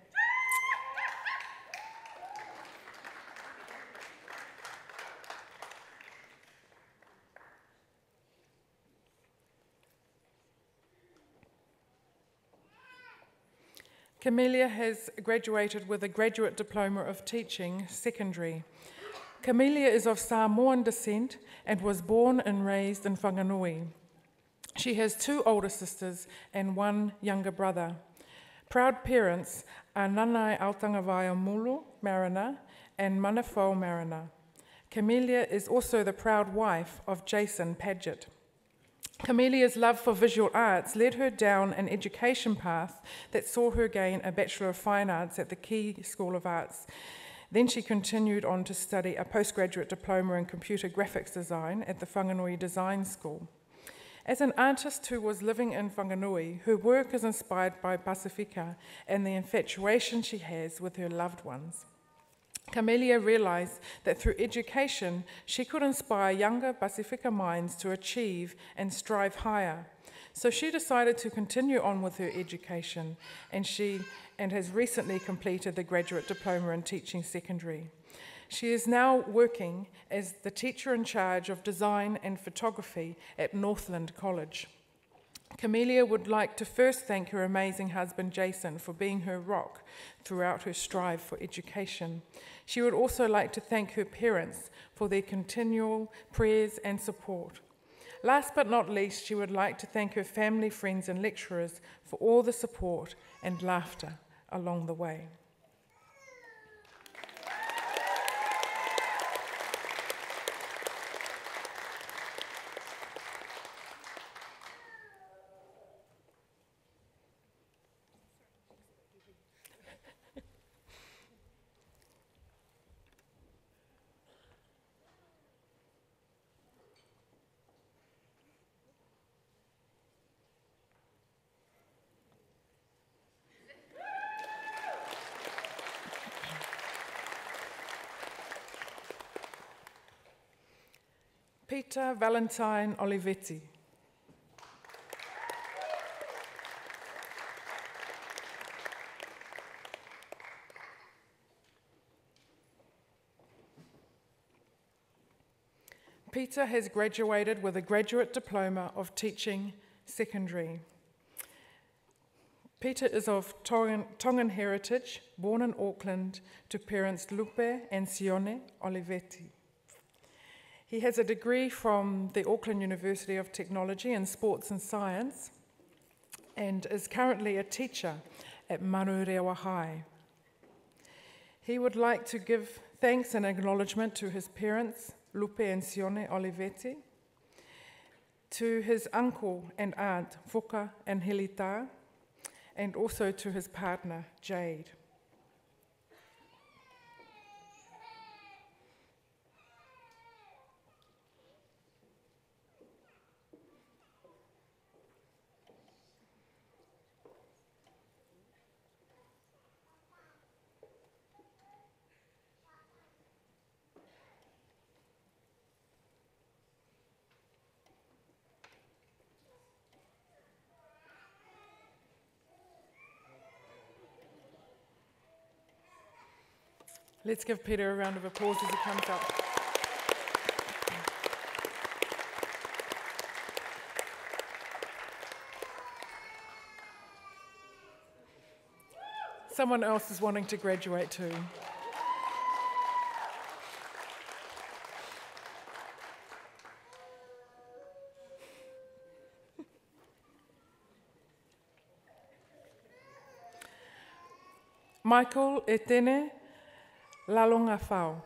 Camelia has graduated with a graduate diploma of teaching, secondary. Camelia is of Samoan descent and was born and raised in Whanganui. She has 2 older sisters and 1 younger brother. Proud parents are Nanai Autangawai Mulu Mariner and Manafau Mariner. Camelia is also the proud wife of Jason Paget. Camelia's love for visual arts led her down an education path that saw her gain a Bachelor of Fine Arts at the Key School of Arts. Then she continued on to study a postgraduate diploma in computer graphics design at the Whanganui Design School. As an artist who was living in Whanganui, her work is inspired by Pasifika and the infatuation she has with her loved ones. Camelia realized that through education, she could inspire younger Pasifika minds to achieve and strive higher. So she decided to continue on with her education, and has recently completed the graduate diploma in teaching secondary. She is now working as the teacher in charge of design and photography at Northland College. Camelia would like to first thank her amazing husband Jason for being her rock throughout her strive for education. She would also like to thank her parents for their continual prayers and support. Last but not least, she would like to thank her family, friends and lecturers for all the support and laughter along the way. Peter Valentine Olivetti. Peter has graduated with a graduate diploma of teaching secondary. Peter is of Tongan heritage, born in Auckland to parents Lupe and Sione Olivetti. He has a degree from the Auckland University of Technology in Sports and Science and is currently a teacher at Manurewa High. He would like to give thanks and acknowledgement to his parents, Lupe and Sione Olivetti, to his uncle and aunt, Foka and Helita, and also to his partner, Jade. Let's give Peter a round of applause as he comes up. Someone else is wanting to graduate too. Michael Etene Lalonga Fao.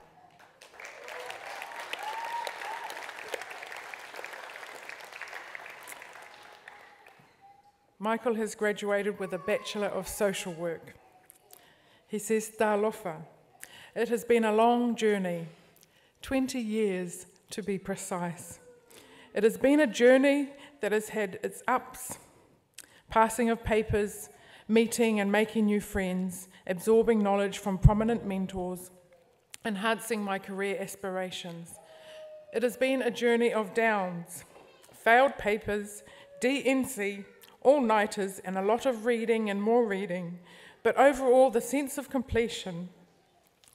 Michael has graduated with a Bachelor of Social Work. He says, Talofa, it has been a long journey, 20 years to be precise. It has been a journey that has had its ups, passing of papers, meeting and making new friends, absorbing knowledge from prominent mentors, enhancing my career aspirations. It has been a journey of downs, failed papers, DNC, all-nighters, and a lot of reading and more reading, but overall the sense of completion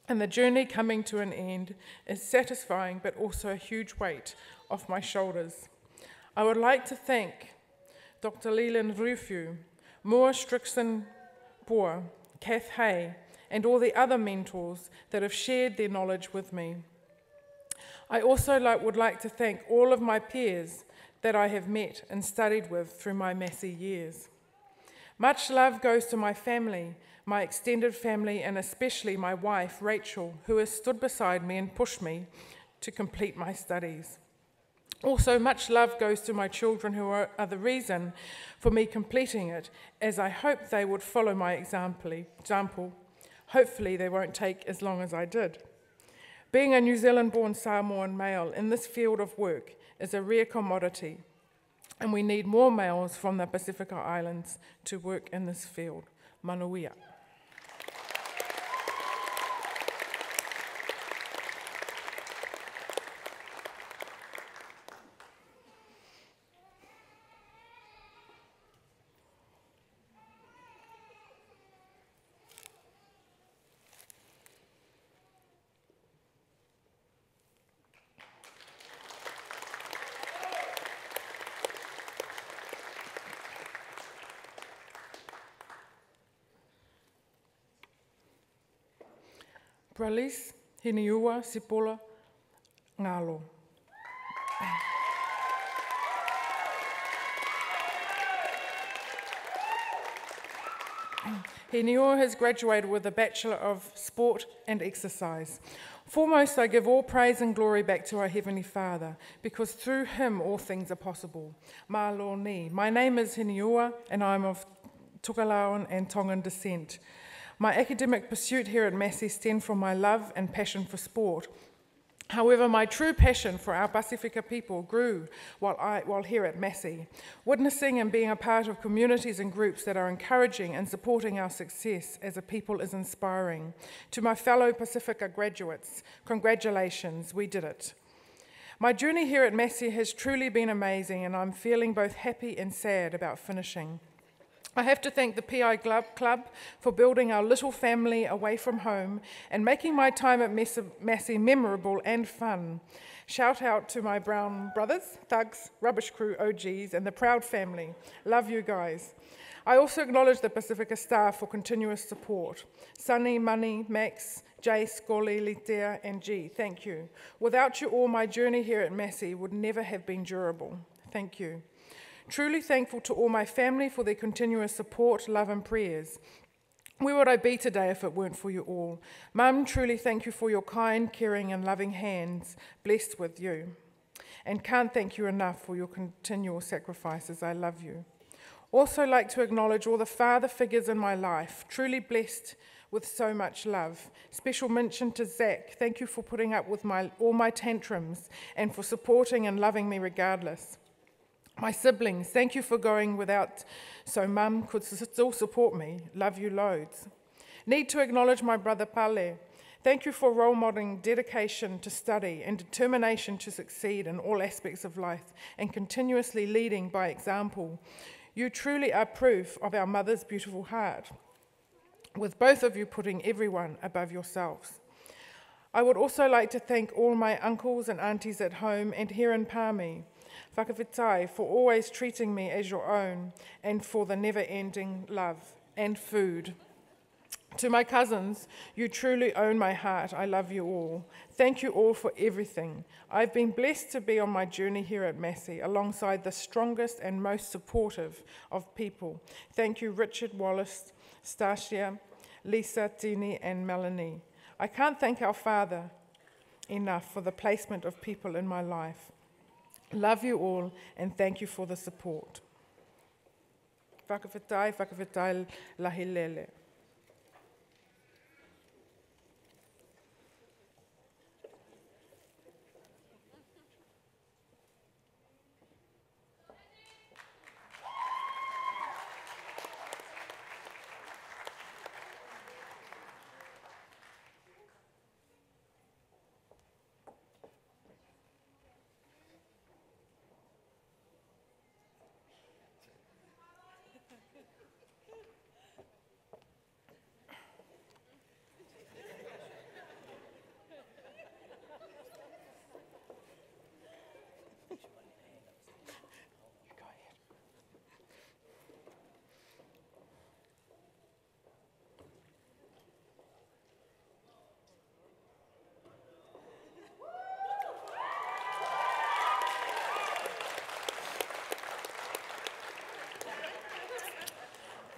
and the journey coming to an end is satisfying, but also a huge weight off my shoulders. I would like to thank Dr. Leland Rufu, Moa Strickson Boer, Kath Hay, and all the other mentors that have shared their knowledge with me. I also would like to thank all of my peers that I have met and studied with through my Massey years. Much love goes to my family, my extended family, and especially my wife, Rachel, who has stood beside me and pushed me to complete my studies. Also, much love goes to my children who are the reason for me completing it, as I hope they would follow my example. Hopefully they won't take as long as I did. Being a New Zealand-born Samoan male in this field of work is a rare commodity, and we need more males from the Pacific Islands to work in this field. Manuia. Pralis, Hiniua, Sipola, Ngalo. Hiniua has graduated with a Bachelor of Sport and Exercise. Foremost, I give all praise and glory back to our Heavenly Father, because through him all things are possible. Malo ni. My name is Hiniua, and I'm of Tukalauan and Tongan descent. My academic pursuit here at Massey stemmed from my love and passion for sport. However, my true passion for our Pasifika people grew while here at Massey. Witnessing and being a part of communities and groups that are encouraging and supporting our success as a people is inspiring. To my fellow Pasifika graduates, congratulations, we did it. My journey here at Massey has truly been amazing, and I'm feeling both happy and sad about finishing. I have to thank the PI Club for building our little family away from home and making my time at Massey memorable and fun. Shout out to my brown brothers, thugs, rubbish crew, OGs, and the proud family. Love you guys. I also acknowledge the Pacifica staff for continuous support. Sunny, Money, Max, Jace, Goli, Litea, and G, thank you. Without you all, my journey here at Massey would never have been durable. Thank you. Truly thankful to all my family for their continuous support, love and prayers. Where would I be today if it weren't for you all? Mum, truly thank you for your kind, caring and loving hands, blessed with you. And can't thank you enough for your continual sacrifices. I love you. Also like to acknowledge all the father figures in my life, truly blessed with so much love. Special mention to Zach. Thank you for putting up with all my tantrums and for supporting and loving me regardless. My siblings, thank you for going without so Mum could still support me. Love you loads. Need to acknowledge my brother Pale. Thank you for role modeling dedication to study and determination to succeed in all aspects of life and continuously leading by example. You truly are proof of our mother's beautiful heart, with both of you putting everyone above yourselves. I would also like to thank all my uncles and aunties at home and here in Palmy, whakawhitai, for always treating me as your own and for the never-ending love and food. To my cousins, you truly own my heart. I love you all. Thank you all for everything. I've been blessed to be on my journey here at Massey alongside the strongest and most supportive of people. Thank you, Richard Wallace, Stasia, Lisa, Tini, and Melanie. I can't thank our Father enough for the placement of people in my life. Love you all, and thank you for the support. Whakawhitai lahilele.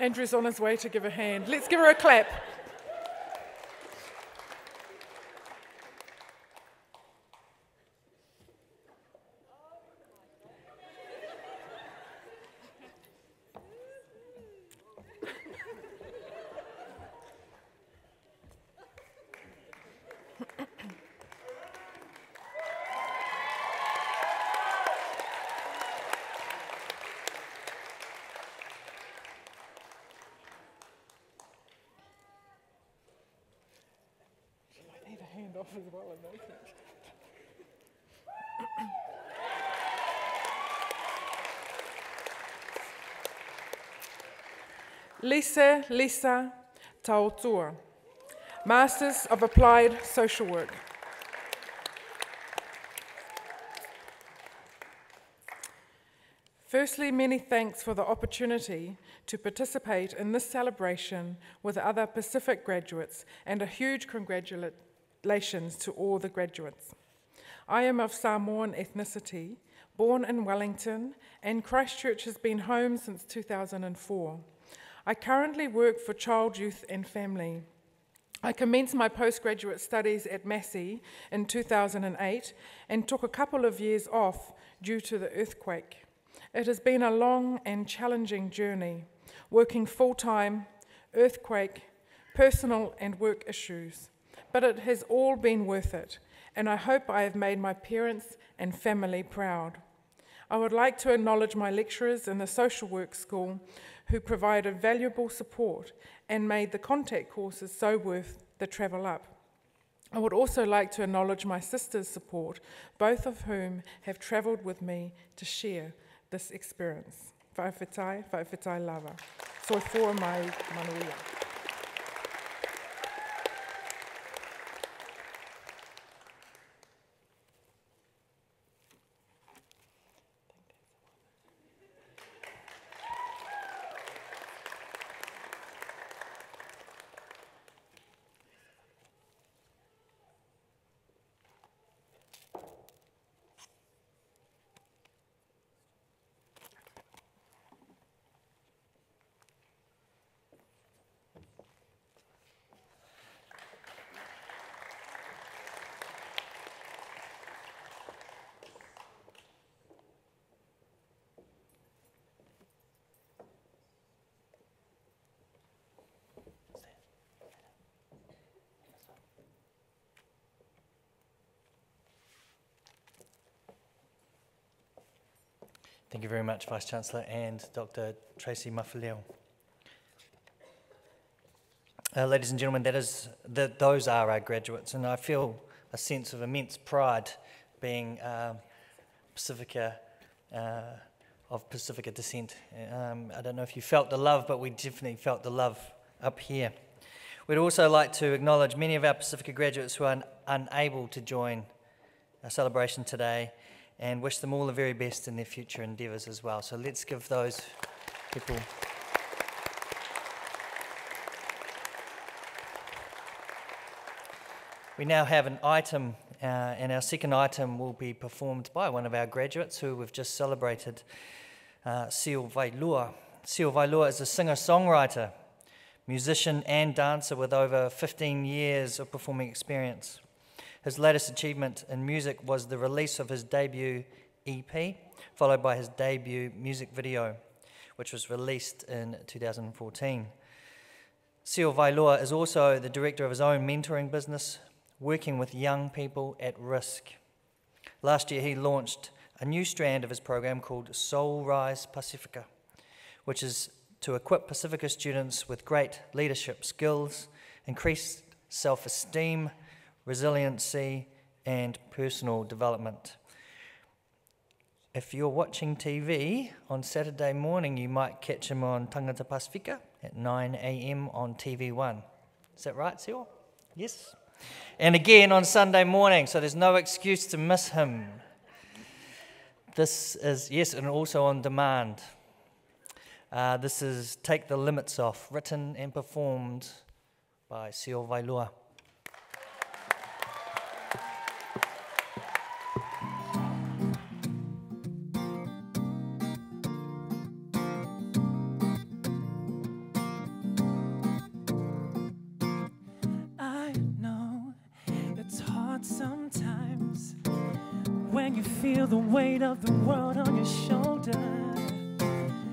Andrew's on his way to give a hand. Let's give her a clap. Off as well, I think. Lisa Tautua, Masters of Applied Social Work. Firstly, many thanks for the opportunity to participate in this celebration with other Pacific graduates, and a huge congratulations to all the graduates. I am of Samoan ethnicity, born in Wellington, and Christchurch has been home since 2004. I currently work for Child, Youth and Family. I commenced my postgraduate studies at Massey in 2008 and took a couple of years off due to the earthquake. It has been a long and challenging journey, working full-time, earthquake, personal and work issues. But it has all been worth it, and I hope I have made my parents and family proud. I would like to acknowledge my lecturers in the social work school who provided valuable support and made the contact courses so worth the travel up. I would also like to acknowledge my sisters' support, both of whom have travelled with me to share this experience. Whaiwhitai lava. Soifua mai manuia. Thank you very much, Vice-Chancellor and Dr. Tracy Mawhileo. Ladies and gentlemen, those are our graduates, and I feel a sense of immense pride being Pacifica, of Pacifica descent. I don't know if you felt the love, but we definitely felt the love up here. We'd also like to acknowledge many of our Pacifica graduates who are unable to join our celebration today and wish them all the very best in their future endeavours as well. So let's give those people... We now have an item, and our second item will be performed by one of our graduates who we've just celebrated, Sio Vailua. Sio Vailua is a singer-songwriter, musician and dancer with over 15 years of performing experience. His latest achievement in music was the release of his debut EP, followed by his debut music video, which was released in 2014. Sio Vailua is also the director of his own mentoring business, working with young people at risk. Last year, he launched a new strand of his program called Soul Rise Pacifica, which is to equip Pacifica students with great leadership skills, increased self-esteem, resiliency, and personal development. If you're watching TV on Saturday morning, you might catch him on Tangata Pacifica at 9 a.m. on TV1. Is that right, Sio? Yes? And again on Sunday morning, so there's no excuse to miss him. This is, yes, and also on demand. This is Take the Limits Off, written and performed by Sio Vailua. Sometimes when you feel the weight of the world on your shoulder,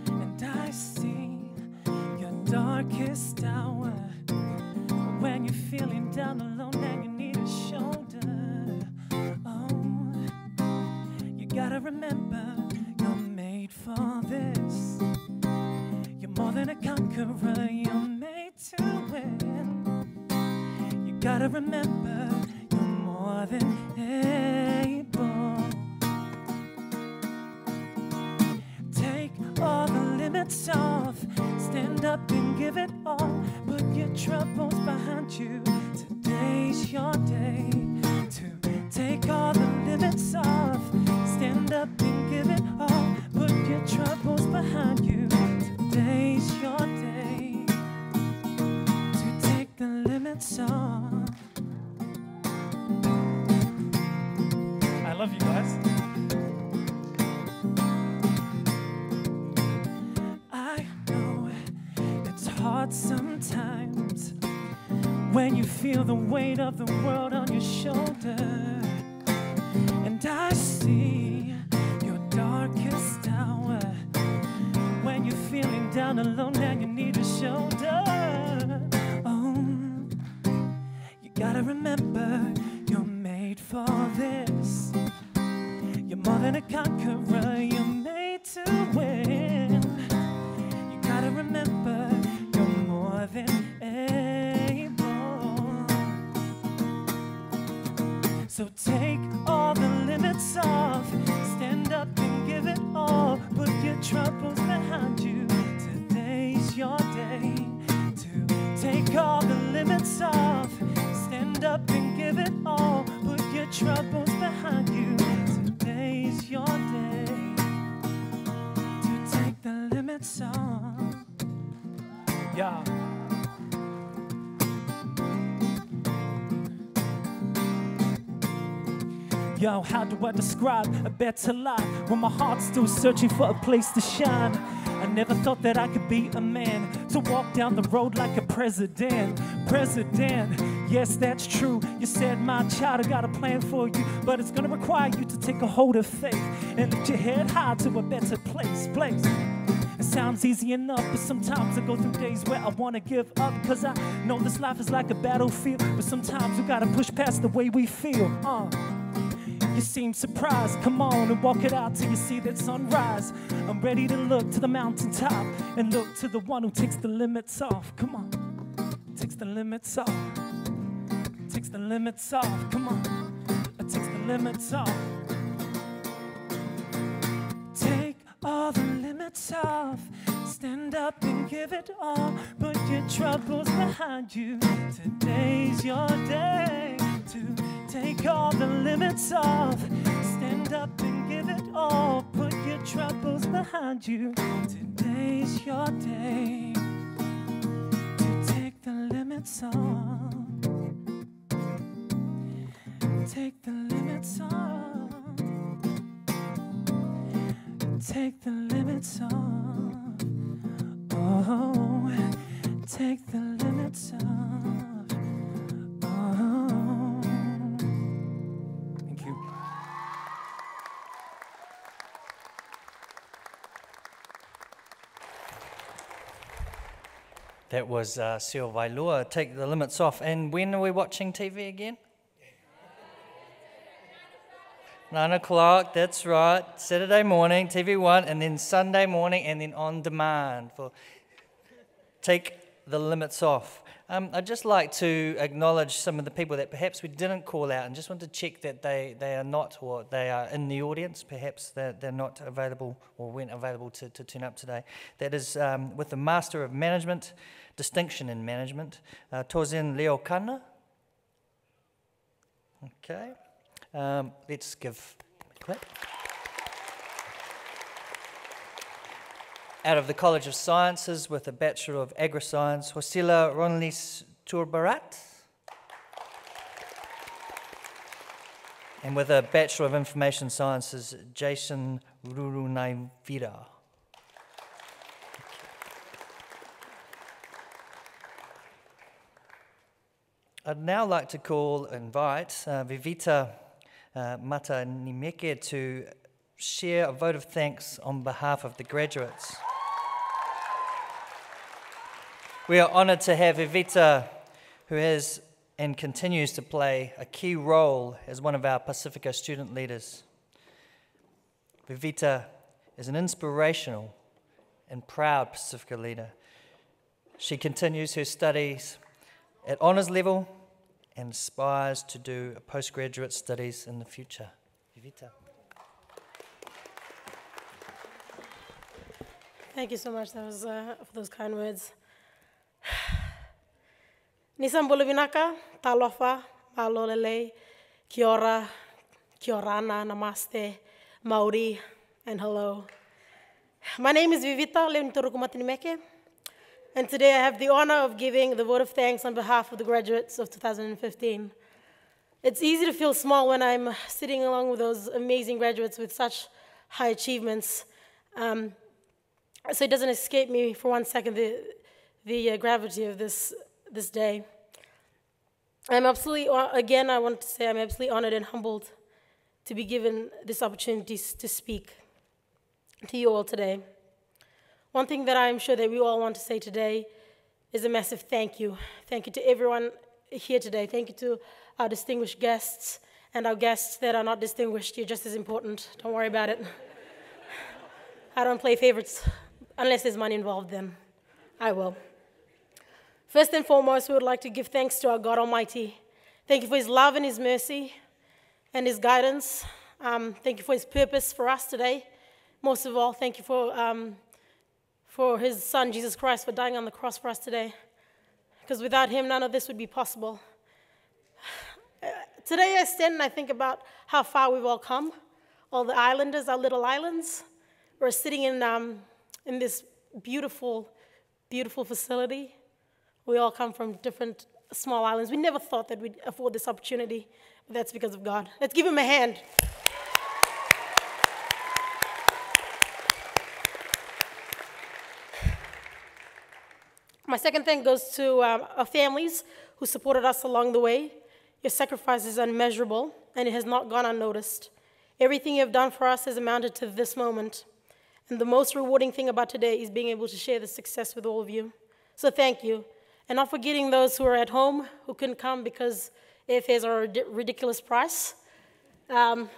and I see your darkest hour, when you're feeling down alone and you need a shoulder, oh, you gotta remember you're made for this. You're more than a conqueror, you're made to win. You gotta remember more than able. Take all the limits off, stand up and give it all. Put your troubles behind you. Today's your day to take all the limits off, stand up and give it all. Put your troubles behind you. Today's your day to take the limits off. I love you guys. I know it's hard sometimes when you feel the weight of the world on your shoulder, and I see your darkest hour when you're feeling down alone and you need a shoulder. Oh, you gotta remember you're made for this. You're more than a conqueror, you're made to win. You gotta remember, you're more than able. So take all the limits off, stand up and give it all. Put your troubles behind you. Today's your day to take all the limits off, stand up and give it all. Put your troubles behind you. Today's your day to take the limits off. Yeah. Yo, how do I describe a better life when my heart's still searching for a place to shine? I never thought that I could be a man to walk down the road like a president. President, yes, that's true. You said, my child, I got a plan for you, but it's gonna require you to take a hold of faith and lift your head high to a better place. It sounds easy enough, but sometimes I go through days where I wanna give up, cause I know this life is like a battlefield, but sometimes we gotta push past the way we feel. You seem surprised, come on and walk it out till you see that sunrise. I'm ready to look to the mountaintop and look to the one who takes the limits off. Come on, takes the limits off. Takes the limits off, come on, takes the limits off. Take all the limits off, Stand up and give it all. Put your troubles behind you. Today's your day to take all the limits off. Stand up and give it all. Put your troubles behind you. Today's your day to take the limits off. Take the limits off. Take the limits off. Oh, take the limits off. Oh. Thank you. That was Sio Vailua, Take the Limits Off. And when are we watching TV again? 9 o'clock, that's right. Saturday morning, TV1, and then Sunday morning, and then on demand for Take the Limits Off. I'd just like to acknowledge some of the people that perhaps we didn't call out, and just want to check that they are not, or they are in the audience. Perhaps they're not available or weren't available to turn up today. That is with the Master of Management, Distinction in Management, Tozen Leokana. Okay. Let's give a clap. Out of the College of Sciences with a Bachelor of Agri-Science, Hosila Ronlis Turbarat. And with a Bachelor of Information Sciences, Jason Rurunaivira. I'd now like to invite Vivita Mata Nimeke to share a vote of thanks on behalf of the graduates. We are honoured to have Vivita, who has and continues to play a key role as one of our Pacifica student leaders. Vivita is an inspirational and proud Pacifica leader. She continues her studies at honours level and aspires to do postgraduate studies in the future. Vivita. Thank you so much. That was for those kind words. Nisam Bolavinaka, Talofa, Malolele, Kiora, Kiorana, Namaste, Maori, and hello. My name is Vivita Leonitorukumatinimeke, and today I have the honor of giving the vote of thanks on behalf of the graduates of 2015. It's easy to feel small when I'm sitting along with those amazing graduates with such high achievements. So it doesn't escape me for 1 second the gravity of this day. I want to say I'm absolutely honored and humbled to be given this opportunity to speak to you all today. One thing that I'm sure that we all want to say today is a massive thank you. Thank you to everyone here today. Thank you to our distinguished guests and our guests that are not distinguished. You're just as important. Don't worry about it. I don't play favorites unless there's money involved, then I will. First and foremost, we would like to give thanks to our God Almighty. Thank you for His love and His mercy and His guidance. Thank you for His purpose for us today. Most of all, thank you for His Son, Jesus Christ, for dying on the cross for us today. Because without Him, none of this would be possible. Today I stand and I think about how far we've all come. All the islanders, our little islands. We're sitting in this beautiful, beautiful facility. We all come from different small islands. We never thought that we'd afford this opportunity, but that's because of God. Let's give Him a hand. My second thank goes to our families who supported us along the way. Your sacrifice is unmeasurable, and it has not gone unnoticed. Everything you have done for us has amounted to this moment. And the most rewarding thing about today is being able to share the success with all of you. So thank you. And not forgetting those who are at home who couldn't come because airfares are a ridiculous price. They're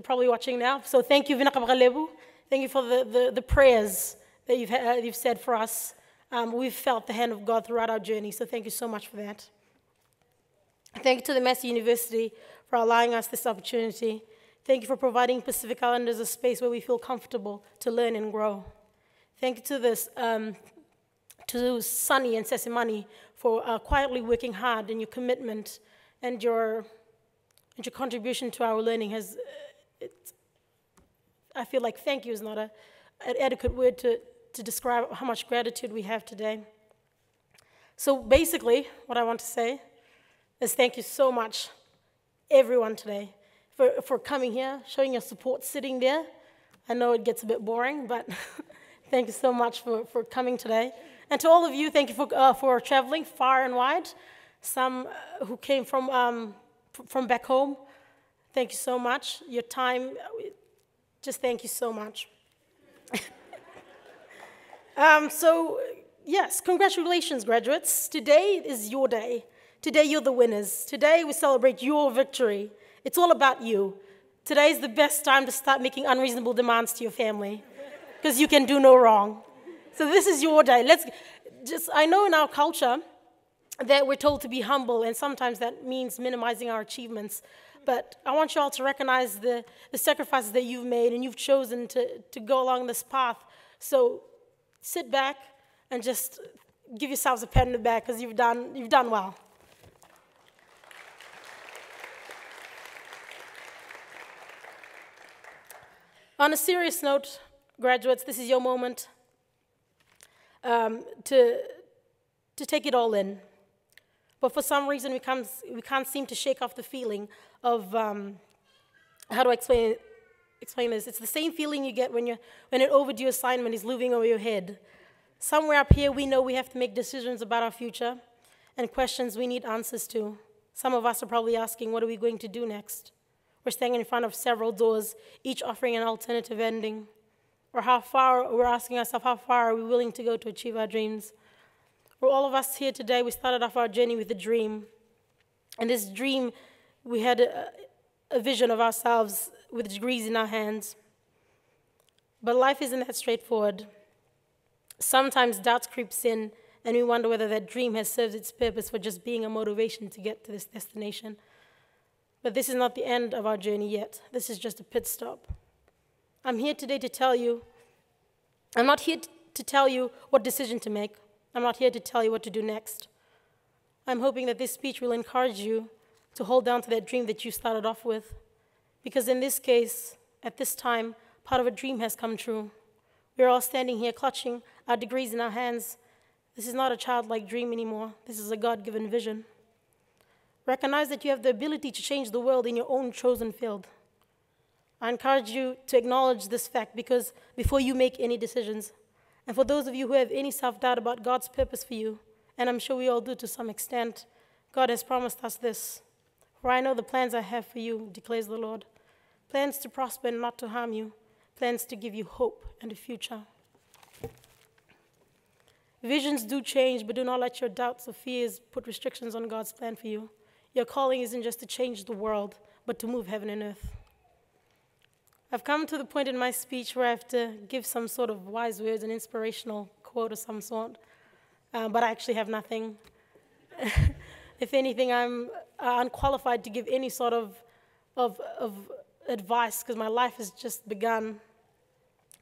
probably watching now. So thank you, Vinaka Bakalebu. Thank you for the prayers that you've said for us. We've felt the hand of God throughout our journey, so thank you so much for that. Thank you to the Massey University for allowing us this opportunity. Thank you for providing Pacific Islanders a space where we feel comfortable to learn and grow. Thank you to to Sunny and Sesimani for quietly working hard, and your commitment and your contribution to our learning has, I feel like thank you is not an adequate word to describe how much gratitude we have today. So basically, what I want to say is thank you so much, everyone today, for coming here, showing your support, sitting there. I know it gets a bit boring, but thank you so much for coming today. And to all of you, thank you for traveling far and wide. Some who came from back home, thank you so much. Your time, just thank you so much. So, yes, congratulations, graduates. Today is your day. Today you're the winners. Today we celebrate your victory. It's all about you. Today is the best time to start making unreasonable demands to your family, because you can do no wrong. So this is your day. I know in our culture that we're told to be humble, and sometimes that means minimizing our achievements. But I want you all to recognize the sacrifices that you've made, and you've chosen to go along this path. So sit back and just give yourselves a pat on the back, because you've done well. On a serious note, graduates, this is your moment to take it all in. But for some reason, we can't seem to shake off the feeling of, how do I explain this? It's the same feeling you get when an overdue assignment is looming over your head. Somewhere up here, we know we have to make decisions about our future and questions we need answers to. Some of us are probably asking, what are we going to do next? We're standing in front of several doors, each offering an alternative ending. Or we're asking ourselves, how far are we willing to go to achieve our dreams? For all of us here today, we started off our journey with a dream. And this dream, we had a vision of ourselves with degrees in our hands. But life isn't that straightforward. Sometimes doubt creeps in, and we wonder whether that dream has served its purpose for just being a motivation to get to this destination. But this is not the end of our journey yet. This is just a pit stop. I'm here today to tell you, I'm not here to tell you what decision to make. I'm not here to tell you what to do next. I'm hoping that this speech will encourage you to hold down to that dream that you started off with. Because in this case, at this time, part of a dream has come true. We're all standing here clutching our degrees in our hands. This is not a childlike dream anymore. This is a God-given vision. Recognize that you have the ability to change the world in your own chosen field. I encourage you to acknowledge this fact because before you make any decisions, and for those of you who have any self-doubt about God's purpose for you, and I'm sure we all do to some extent, God has promised us this. For I know the plans I have for you, declares the Lord. Plans to prosper and not to harm you. Plans to give you hope and a future. Visions do change, but do not let your doubts or fears put restrictions on God's plan for you. Your calling isn't just to change the world, but to move heaven and earth. I've come to the point in my speech where I have to give some sort of wise words, an inspirational quote of some sort, but I actually have nothing. If anything, I'm unqualified to give any sort of advice because my life has just begun.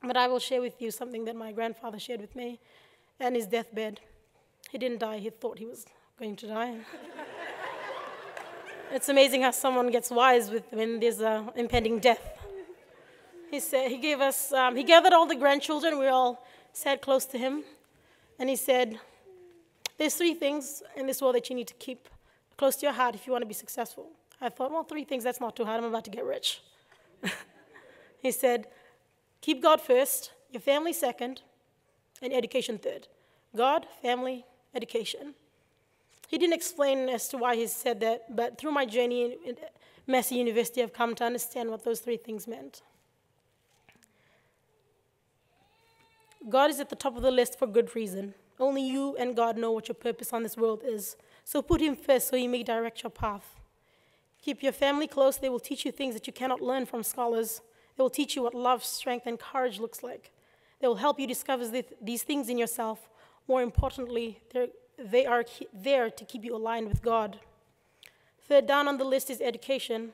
But I will share with you something that my grandfather shared with me on his deathbed. He didn't die, he thought he was going to die. It's amazing how someone gets wise when there's an impending death. He said, he gathered all the grandchildren, we all sat close to him, and he said, there's 3 things in this world that you need to keep close to your heart if you want to be successful. I thought, well, 3 things, that's not too hard, I'm about to get rich. He said, keep God first, your family second, and education third. God, family, education. He didn't explain as to why he said that, but through my journey at Massey University, I've come to understand what those 3 things meant. God is at the top of the list for good reason. Only you and God know what your purpose on this world is. So put him first so he may direct your path. Keep your family close. They will teach you things that you cannot learn from scholars. They will teach you what love, strength, and courage looks like. They will help you discover these things in yourself. More importantly, they are there to keep you aligned with God. Third down on the list is education.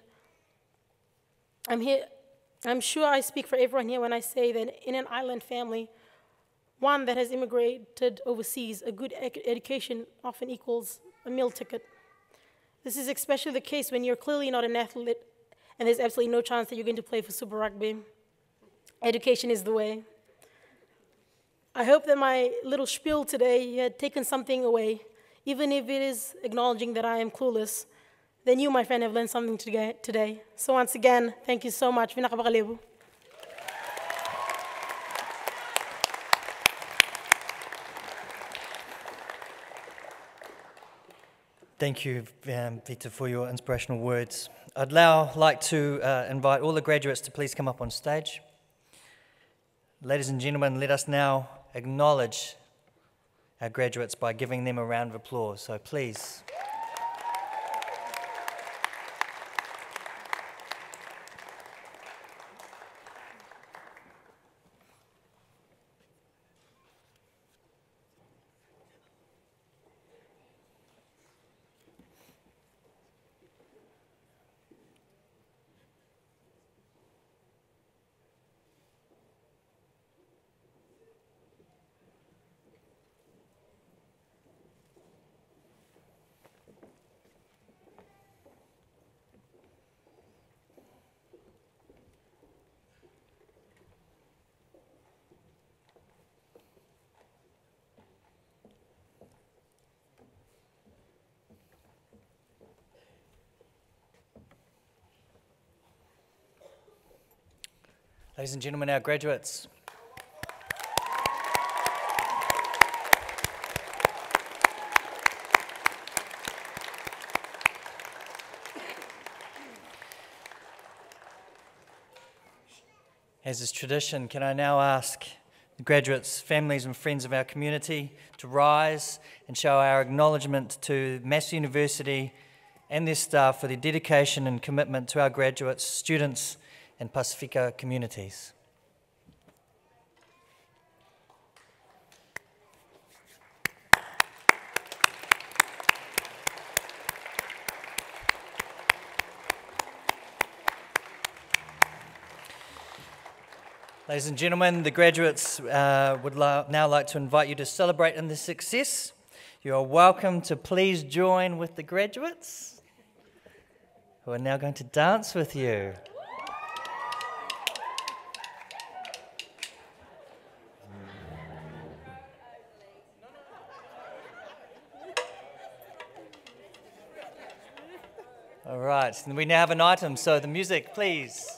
I'm sure I speak for everyone here when I say that in an island family, one that has immigrated overseas, a good education often equals a meal ticket. This is especially the case when you're clearly not an athlete and there's absolutely no chance that you're going to play for Super Rugby. Education is the way. I hope that my little spiel today had taken something away, even if it is acknowledging that I am clueless. Then you, my friend, have learned something today. So once again, thank you so much. Thank you, Vita, for your inspirational words. I'd now like to invite all the graduates to please come up on stage. Ladies and gentlemen, let us now acknowledge our graduates by giving them a round of applause. So please. Ladies and gentlemen, our graduates. As is tradition, can I now ask the graduates, families and friends of our community to rise and show our acknowledgement to Massey University and their staff for their dedication and commitment to our graduates, students and Pasifika communities. Ladies and gentlemen, the graduates would now like to invite you to celebrate in this success. You are welcome to please join with the graduates who are now going to dance with you. All right, and we now have an item, so the music, please.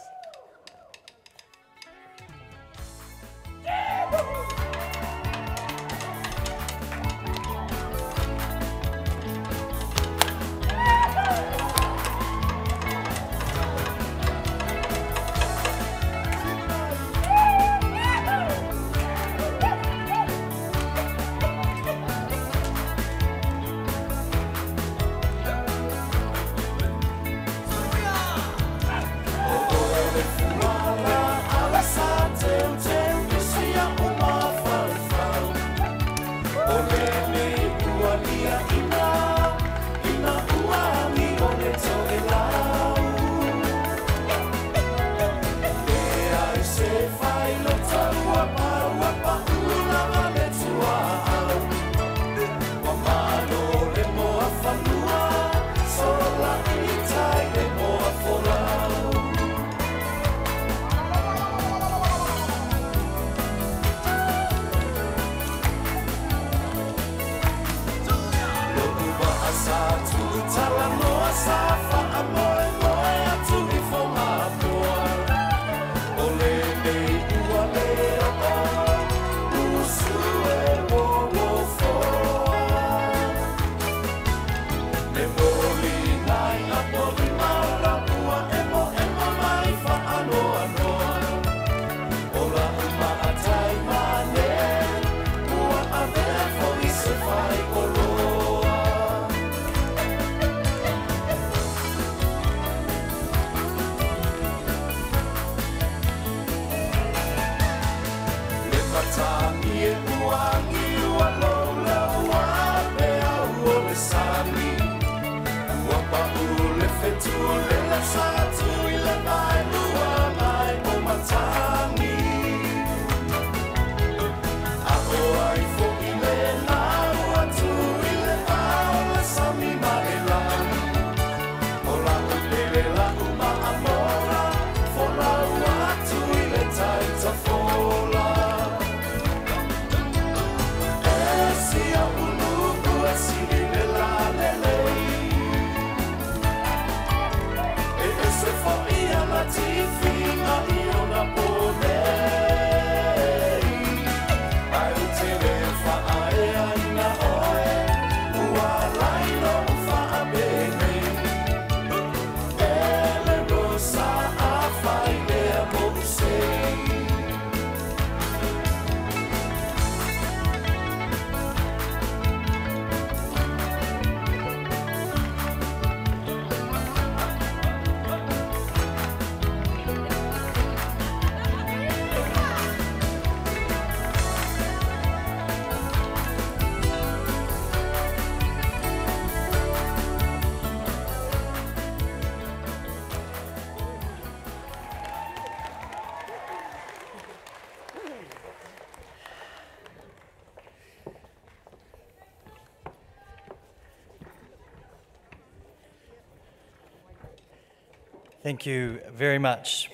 Thank you very much.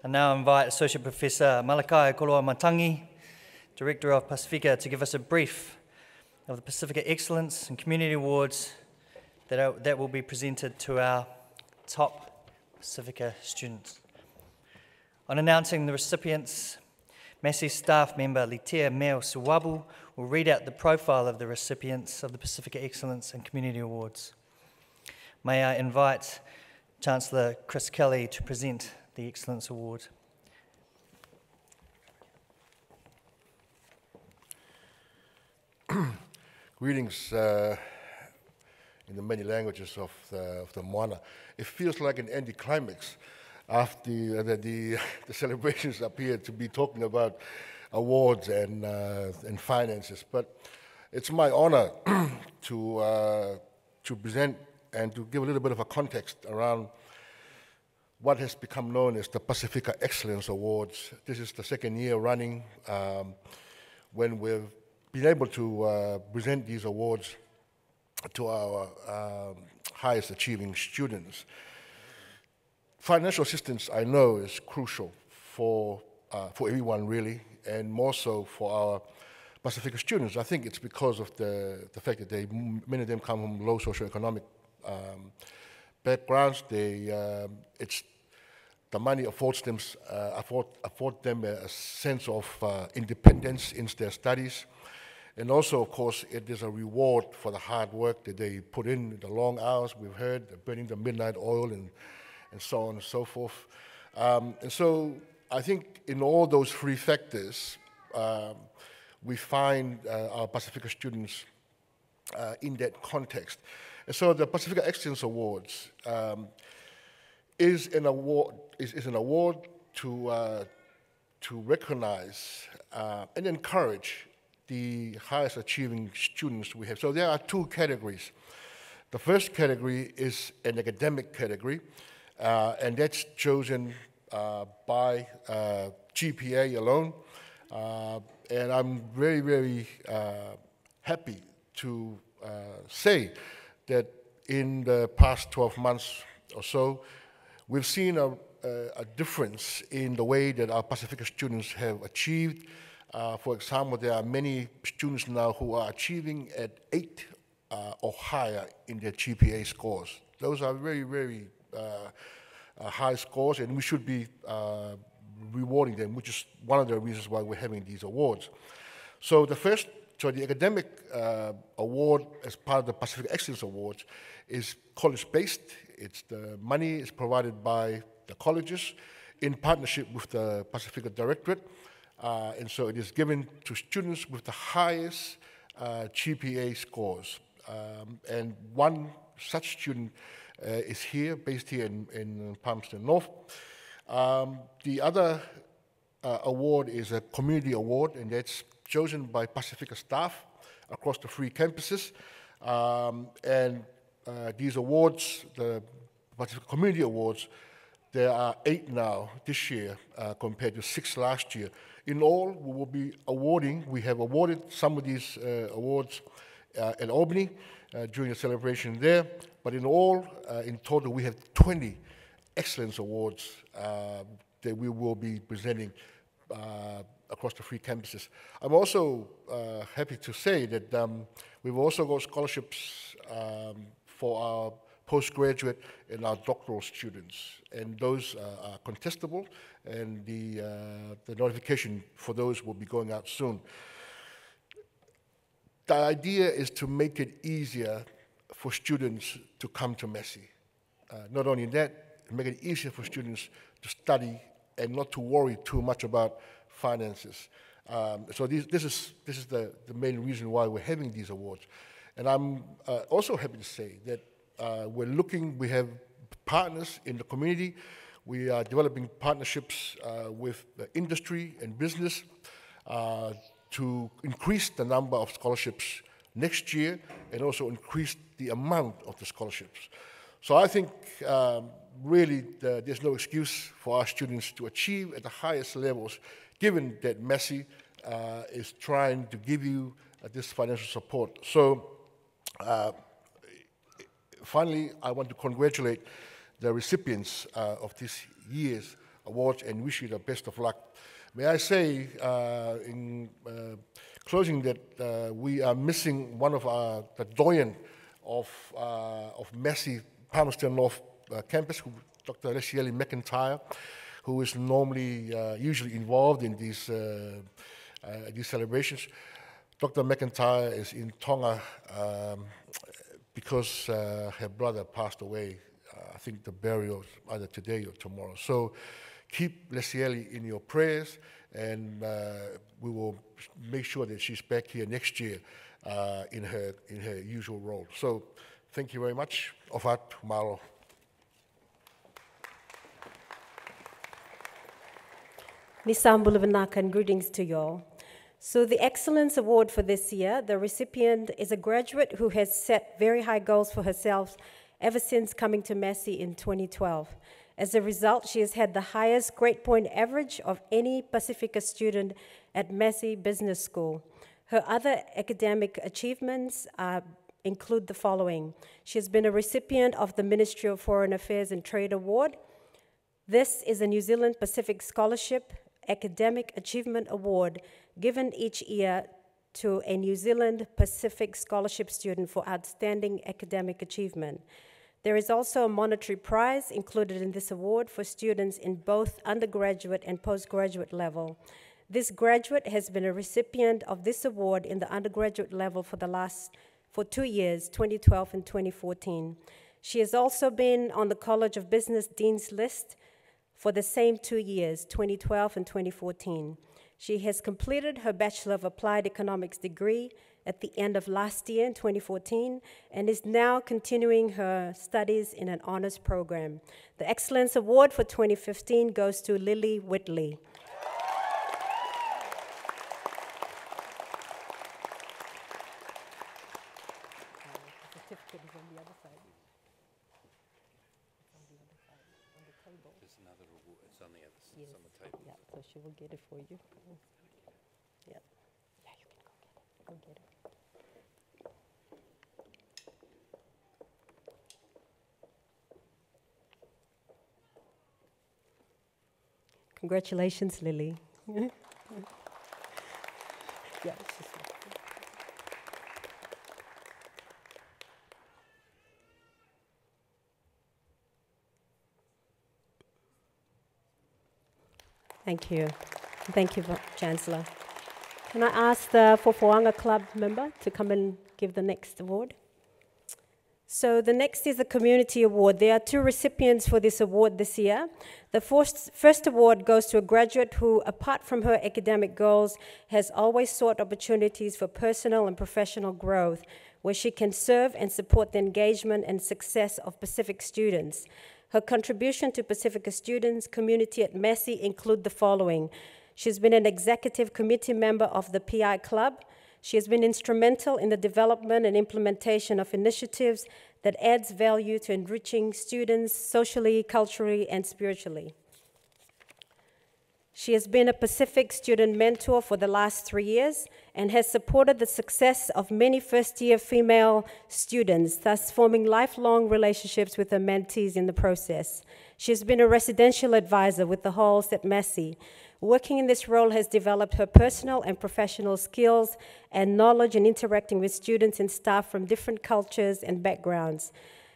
I now invite Associate Professor Malakai Koloamatangi, Director of Pacifica, to give us a brief of the Pacifica Excellence and Community Awards that will be presented to our top Pacifica students. On announcing the recipients, Massey staff member Litea Meo Suwabu will read out the profile of the recipients of the Pacifica Excellence and Community Awards. May I invite Chancellor Chris Kelly to present the Excellence Award. Greetings in the many languages of the Moana. It feels like an anticlimax after the celebrations appear to be talking about awards and finances. But it's my honor to present and to give a little bit of a context around what has become known as the Pacifica Excellence Awards. This is the second year running when we've been able to present these awards to our highest achieving students. Financial assistance, I know, is crucial for everyone really, and more so for our Pacifica students. I think it's because of the fact that many of them come from low socioeconomic backgrounds. It's the money affords them a sense of independence in their studies, and also, of course, it is a reward for the hard work that they put in, the long hours we've heard, burning the midnight oil, and so on and so forth. And so, I think in all those three factors, we find our Pacifica students in that context. And so the Pacifica Excellence Awards is an award to recognize and encourage the highest achieving students we have. So there are two categories. The first category is an academic category, and that's chosen by GPA alone. And I'm very, very happy to say that in the past 12 months or so, we've seen a difference in the way that our Pacifica students have achieved. For example, there are many students now who are achieving at 8 or higher in their GPA scores. Those are very, very high scores, and we should be rewarding them, which is one of the reasons why we're having these awards. So the academic award as part of the Pacific Excellence Awards is college-based. The money is provided by the colleges in partnership with the Pacifica Directorate, and so it is given to students with the highest GPA scores. And one such student is here, based here in Palmerston North. The other award is a community award, and that's chosen by Pacifica staff across the 3 campuses. And these awards, the Pacifica Community Awards, there are 8 now this year compared to 6 last year. In all, we will be awarding, we have awarded some of these awards in Albany during the celebration there, but in all, in total, we have 20 Excellence Awards that we will be presenting across the 3 campuses. I'm also happy to say that we've also got scholarships for our postgraduate, and our doctoral students. And those are contestable, and the notification for those will be going out soon. The idea is to make it easier for students to come to Massey. Not only that, make it easier for students to study and not to worry too much about finances. So this is the main reason why we're having these awards. And I'm also happy to say that we have partners in the community. We are developing partnerships with the industry and business to increase the number of scholarships next year and also increase the amount of the scholarships. So I think really there's no excuse for our students to achieve at the highest levels, given that Massey is trying to give you this financial support. So finally, I want to congratulate the recipients of this year's awards and wish you the best of luck. May I say in closing that we are missing one of the doyen of Massey Palmerston North campus, Dr. Lesieli McIntyre, who is normally usually involved in these celebrations. Dr. McIntyre is in Tonga because her brother passed away. I think the burial is either today or tomorrow. So keep Lesieli in your prayers, and we will make sure that she's back here next year in her usual role. So thank you very much. Ofat Malo. Nisambula Vinaka, and greetings to you all. So the Excellence Award for this year, the recipient is a graduate who has set very high goals for herself ever since coming to Massey in 2012. As a result, she has had the highest grade point average of any Pacifica student at Massey Business School. Her other academic achievements include the following. She has been a recipient of the Ministry of Foreign Affairs and Trade Award. This is a New Zealand Pacific Scholarship Academic Achievement Award given each year to a New Zealand Pacific Scholarship student for outstanding academic achievement. There is also a monetary prize included in this award for students in both undergraduate and postgraduate level. This graduate has been a recipient of this award in the undergraduate level for 2 years, 2012 and 2014. She has also been on the College of Business Dean's list for the same 2 years, 2012 and 2014. She has completed her Bachelor of Applied Economics degree at the end of last year in 2014 and is now continuing her studies in an honors program. The Excellence Award for 2015 goes to Lily Whitley. So she will get it for you. Yeah. Yeah, you can go get it. Congratulations, Lily. Yeah, Thank you. Thank you, Chancellor. Can I ask the Fofoanga Club member to come and give the next award? So the next is the Community Award. There are 2 recipients for this award this year. The first award goes to a graduate who, apart from her academic goals, has always sought opportunities for personal and professional growth, where she can serve and support the engagement and success of Pacific students. Her contribution to Pacifica students' community at Massey include the following. She's been an executive committee member of the PI Club. She has been instrumental in the development and implementation of initiatives that adds value to enriching students socially, culturally, and spiritually. She has been a Pacific student mentor for the last 3 years and has supported the success of many first-year female students, thus forming lifelong relationships with her mentees in the process. She has been a residential advisor with the halls at Massey. Working in this role has developed her personal and professional skills and knowledge in interacting with students and staff from different cultures and backgrounds.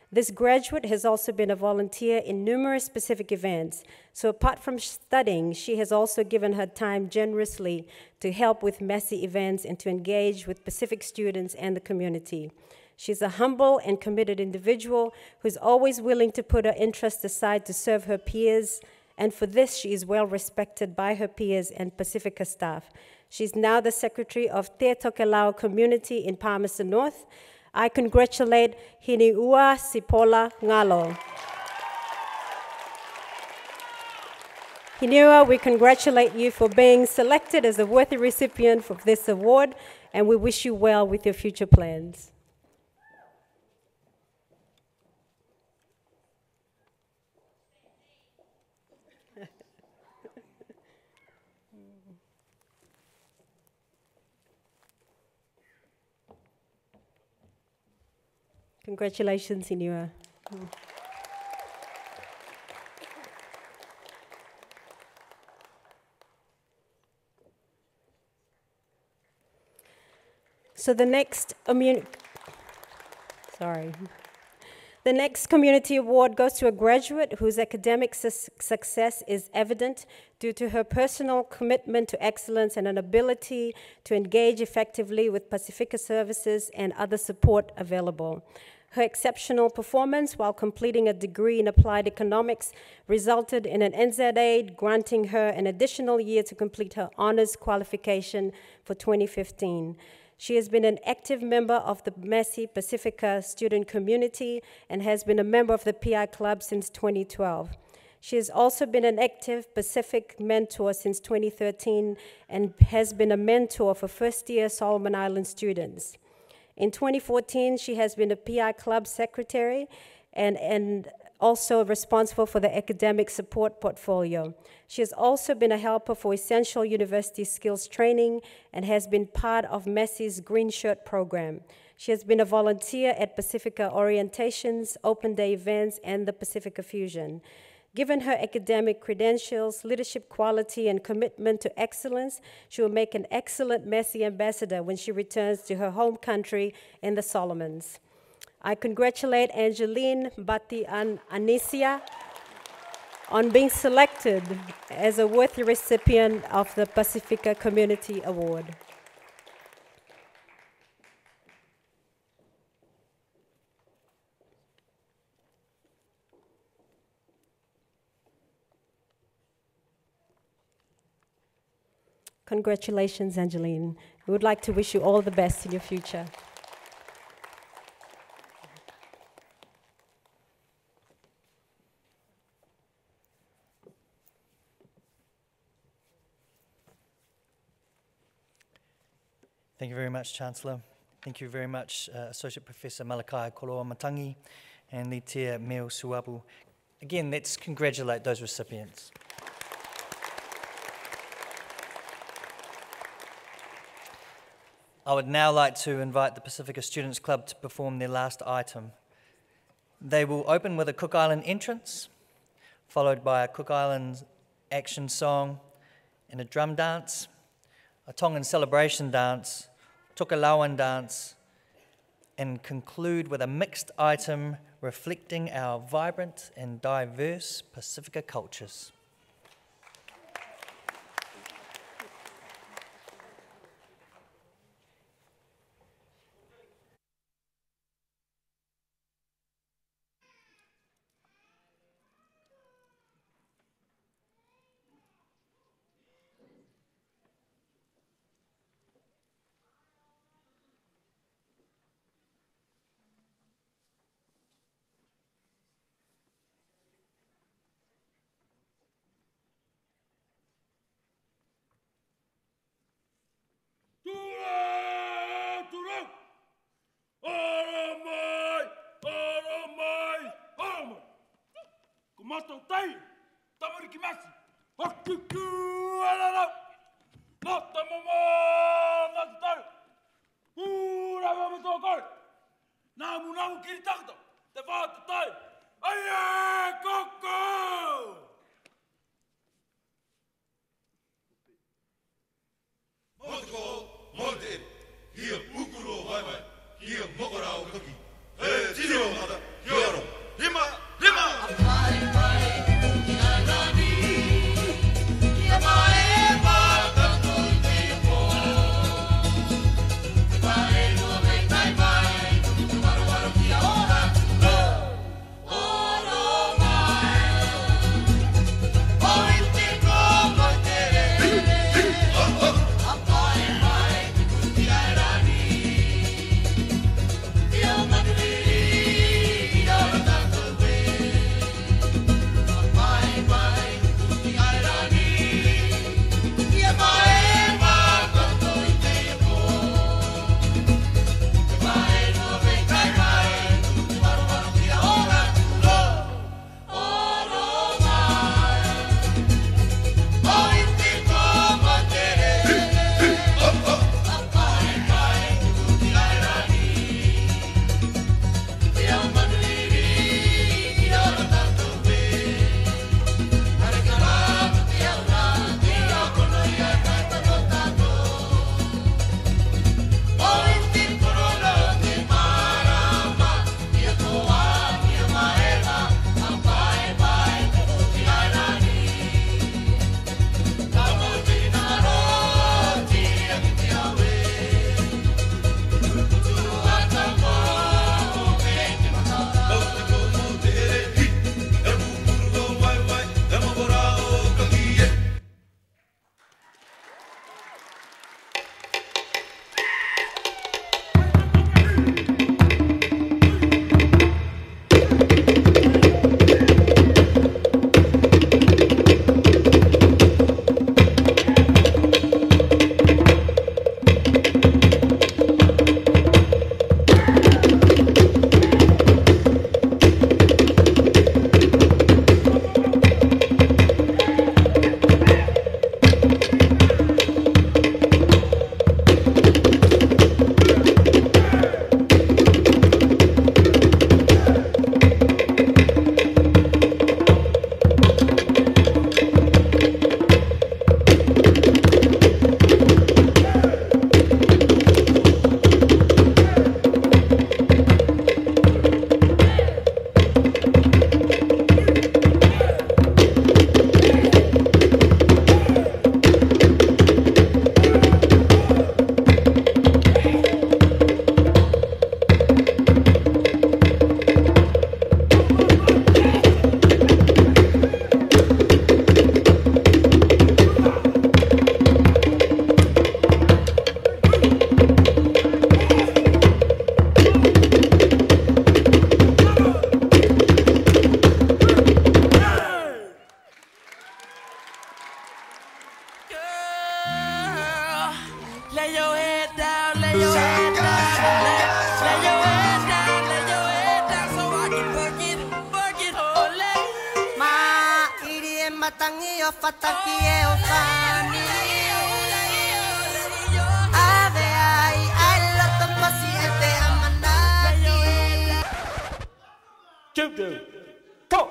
This graduate has also been a volunteer in numerous Pacific events. So apart from studying, she has also given her time generously to help with Massey events and to engage with Pacific students and the community. She's a humble and committed individual who's always willing to put her interests aside to serve her peers, and for this she is well respected by her peers and Pacifica staff. She's now the Secretary of Te Tokelau Community in Palmerston North. I congratulate Hiniua Sipola Ngalo. Hiniua, we congratulate you for being selected as a worthy recipient of this award, and we wish you well with your future plans. Congratulations, Hiniua. So the next community award goes to a graduate whose academic success is evident due to her personal commitment to excellence and an ability to engage effectively with Pacifica services and other support available. Her exceptional performance while completing a degree in applied economics resulted in an NZA granting her an additional year to complete her honors qualification for 2015. She has been an active member of the Massey Pacifica student community and has been a member of the PI Club since 2012. She has also been an active Pacific mentor since 2013 and has been a mentor for first-year Solomon Island students. In 2014, she has been a PI Club secretary and also responsible for the academic support portfolio. She has also been a helper for Essential University Skills Training and has been part of Massey's Green Shirt program. She has been a volunteer at Pacifica Orientations, Open Day events, and the Pacifica Fusion. Given her academic credentials, leadership quality, and commitment to excellence, she will make an excellent Massey ambassador when she returns to her home country in the Solomons. I congratulate Angeline Bati-Anisia on being selected as a worthy recipient of the Pacifica Community Award. Congratulations, Angeline. We would like to wish you all the best in your future. Thank you very much, Chancellor. Thank you very much, Associate Professor Malakai Koloamatangi and Litia Meo Suabu. Again, let's congratulate those recipients. I would now like to invite the Pacifica Students Club to perform their last item. They will open with a Cook Island entrance, followed by a Cook Island action song and a drum dance, a Tongan celebration dance, Tokelauan dance, and conclude with a mixed item reflecting our vibrant and diverse Pacifica cultures. Here, Mukuro, Hiya, Mokora, Cookie. Hey, Tino, Mother, you're Lay your head down, lay your head down, lay your head down, lay your head down, so I can work it, ole. Ma iri e matangi o fataki e o fani. Ave ai loto pasi e te amanaki. Judo, go!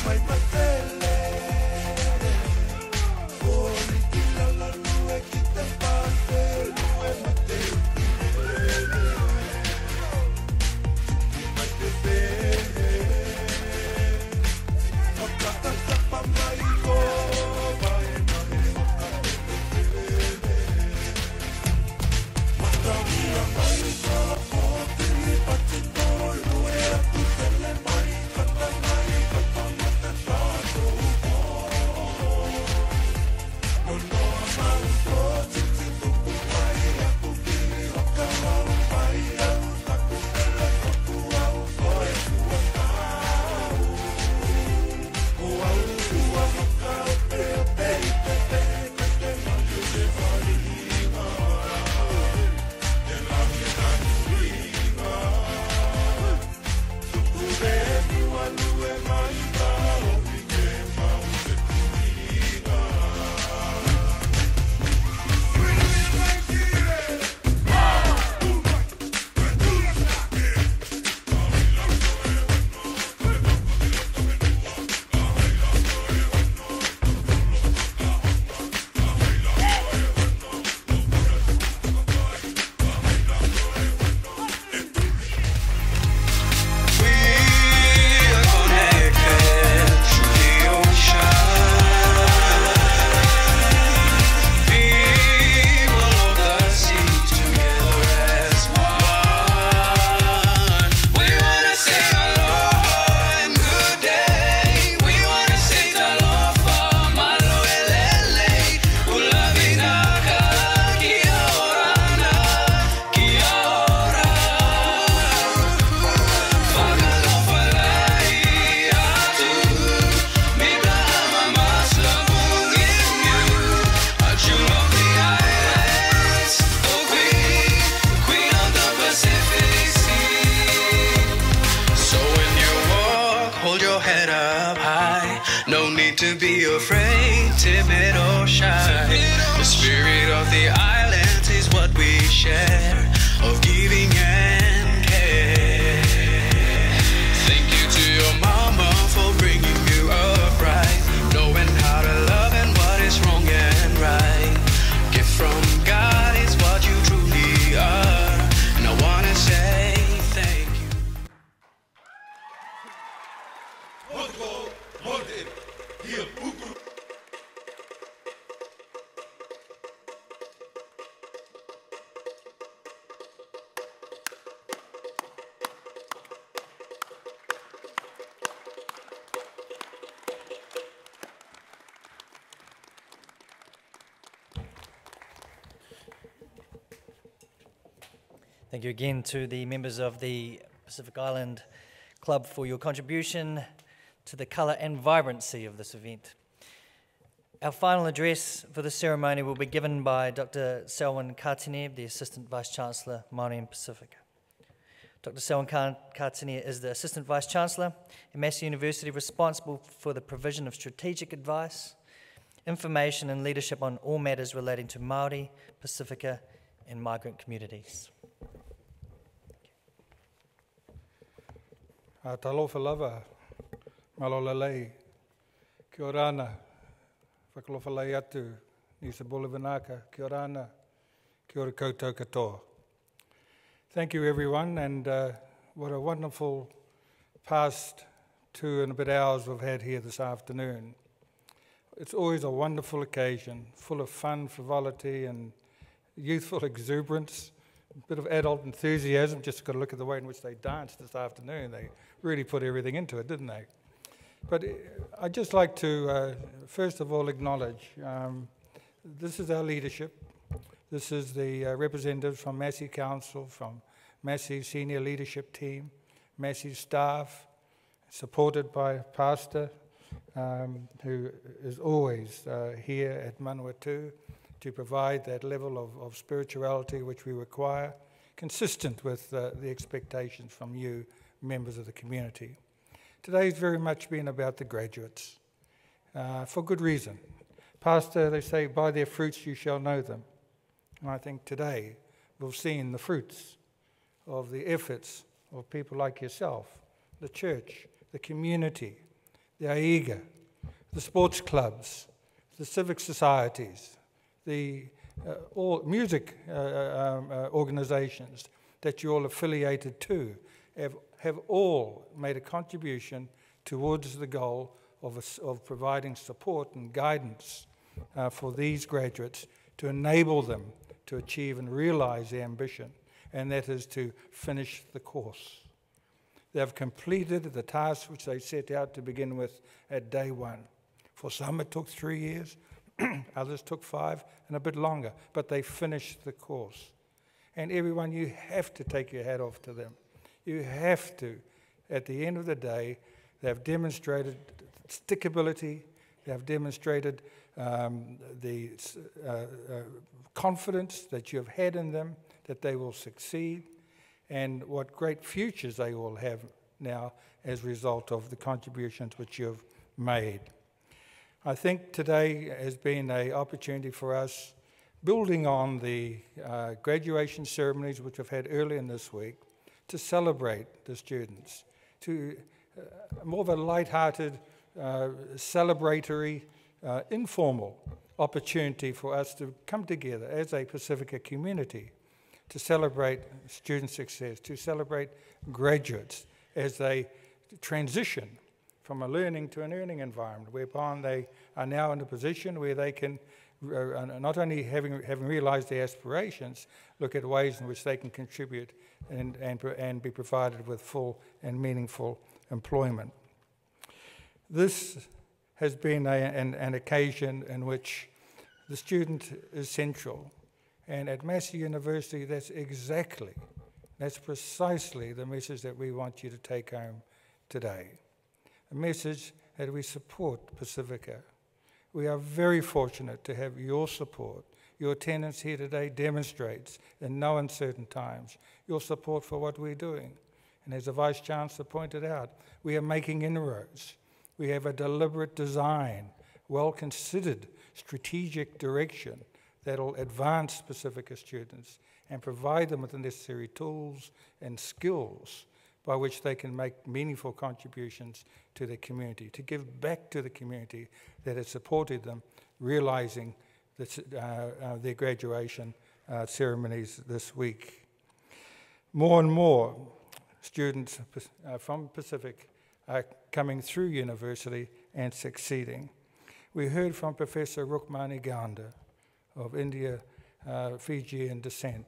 My need to be afraid, timid or shy. The spirit of the island is what we share, of giving and care. Thank you to your mama for bringing you up right, knowing how to love and what is wrong and right. Gift from God is what you truly are, and I wanna say thank you. Thank you again to the members of the Pacific Island Club for your contribution to the colour and vibrancy of this event. Our final address for the ceremony will be given by Dr. Selwyn Kātini, the Assistant Vice-Chancellor, Māori and Pacifica. Dr. Selwyn Kātini is the Assistant Vice-Chancellor at Massey University, responsible for the provision of strategic advice, information and leadership on all matters relating to Māori, Pacifica and migrant communities. Talofa lava, malolelei, kia ora ana, whakalofa lai atu, Nisa Bolivanaka, kia ora ana, kia ora koutou katoa. Thank you everyone, and what a wonderful past 2 and a bit hours we've had here this afternoon. It's always a wonderful occasion, full of fun, frivolity and youthful exuberance. A bit of adult enthusiasm, just got to look at the way in which they danced this afternoon. They really put everything into it, didn't they? But I'd just like to, first of all, acknowledge this is our leadership. This is the representatives from Massey Council, from Massey Senior Leadership Team, Massey staff, supported by Pastor, who is always here at Manawatu, to provide that level of spirituality which we require, consistent with the expectations from you, members of the community. Today's very much been about the graduates, for good reason. Pastor, they say, by their fruits you shall know them. And I think today we've seen the fruits of the efforts of people like yourself, the church, the community, the AIGA, the sports clubs, the civic societies, the all music organizations that you're all affiliated to have all made a contribution towards the goal of providing support and guidance for these graduates to enable them to achieve and realize their ambition, and that is to finish the course. They have completed the tasks which they set out to begin with at day one. For some it took 3 years, others took 5 and a bit longer, but they finished the course. And everyone, you have to take your hat off to them. You have to. At the end of the day, they have demonstrated stickability, they have demonstrated the confidence that you have had in them, that they will succeed, and what great futures they will have now as a result of the contributions which you have made. I think today has been an opportunity for us, building on the graduation ceremonies which we've had earlier in this week, to celebrate the students, to more of a light-hearted, celebratory, informal opportunity for us to come together as a Pacifica community to celebrate student success, to celebrate graduates as they transition from a learning to an earning environment, whereupon they are now in a position where they can, not only having realized their aspirations, look at ways in which they can contribute and be provided with full and meaningful employment. This has been an occasion in which the student is central. And at Massey University, that's precisely the message that we want you to take home today. A message that we support Pacifica. We are very fortunate to have your support. Your attendance here today demonstrates, in no uncertain times, your support for what we're doing. And as the Vice-Chancellor pointed out, we are making inroads. We have a deliberate design, well-considered strategic direction that'll advance Pacifica students and provide them with the necessary tools and skills by which they can make meaningful contributions to the community, to give back to the community that has supported them, realizing their graduation ceremonies this week. More and more students from Pacific are coming through university and succeeding. We heard from Professor Rukmani Gownder of India, Fijian descent.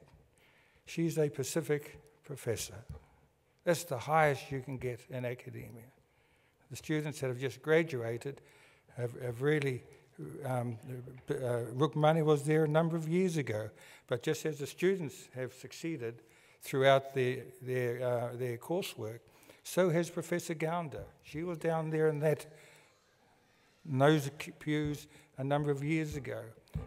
She's a Pacific professor. That's the highest you can get in academia. The students that have just graduated have really, Rukmani was there a number of years ago, but just as the students have succeeded throughout their coursework, so has Professor Gownder. She was down there in those pews a number of years ago,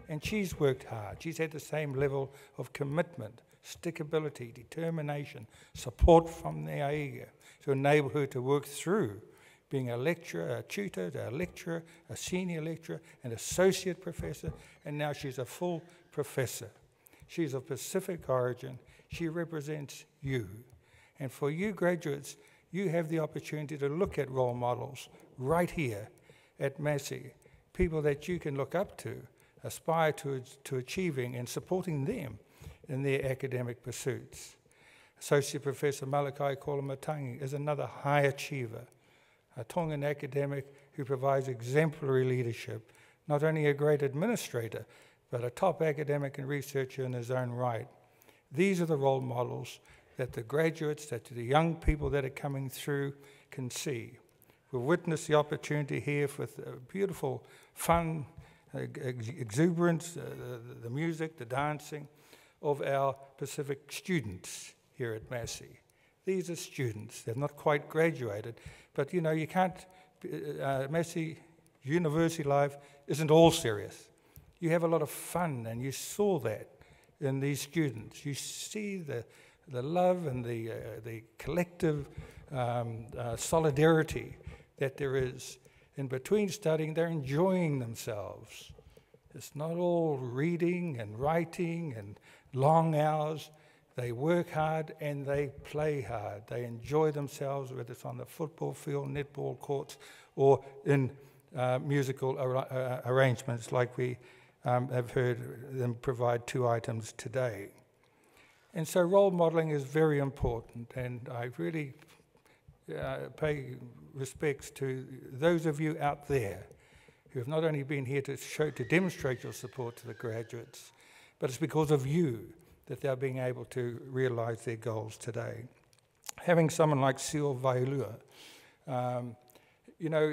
and she's worked hard. She's had the same level of commitment, stickability, determination, support from the AIGA to enable her to work through being a lecturer, a tutor, a lecturer, a senior lecturer, an associate professor, and now she's a full professor. She's of Pacific origin. She represents you. And for you graduates, you have the opportunity to look at role models right here at Massey, people that you can look up to, aspire to achieving and supporting them in their academic pursuits. Associate Professor Malakai Kolamatangi is another high achiever, a Tongan academic who provides exemplary leadership, not only a great administrator, but a top academic and researcher in his own right. These are the role models that the graduates, that the young people that are coming through can see. We've witnessed the opportunity here with beautiful, fun, exuberance, the music, the dancing of our Pacific students here at Massey. These are students. They've not quite graduated, but you know, you can't, Massey university life isn't all serious. You have a lot of fun, and you saw that in these students. You see the love and the collective solidarity that there is. In between studying, they're enjoying themselves. It's not all reading and writing and long hours. They work hard and they play hard. They enjoy themselves, whether it's on the football field, netball courts, or in musical arrangements like we have heard them provide 2 items today. And so role modeling is very important, and I really pay respects to those of you out there who have not only been here to demonstrate your support to the graduates, but it's because of you that they're being able to realize their goals today. Having someone like Seal Vailua, you know,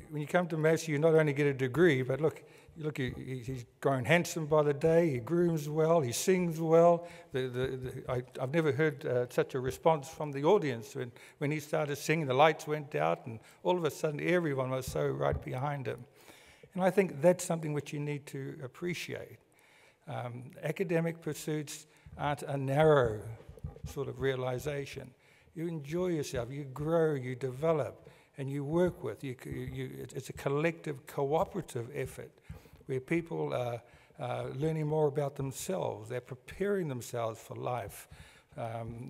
when you come to Massey, you not only get a degree, but look, he's grown handsome by the day, he grooms well, he sings well. I've never heard such a response from the audience. When he started singing, the lights went out, and all of a sudden everyone was so right behind him. And I think that's something which you need to appreciate. Academic pursuits aren't a narrow sort of realization. You enjoy yourself, you grow, you develop, and you work with. It's a collective, cooperative effort where people are learning more about themselves. They're preparing themselves for life,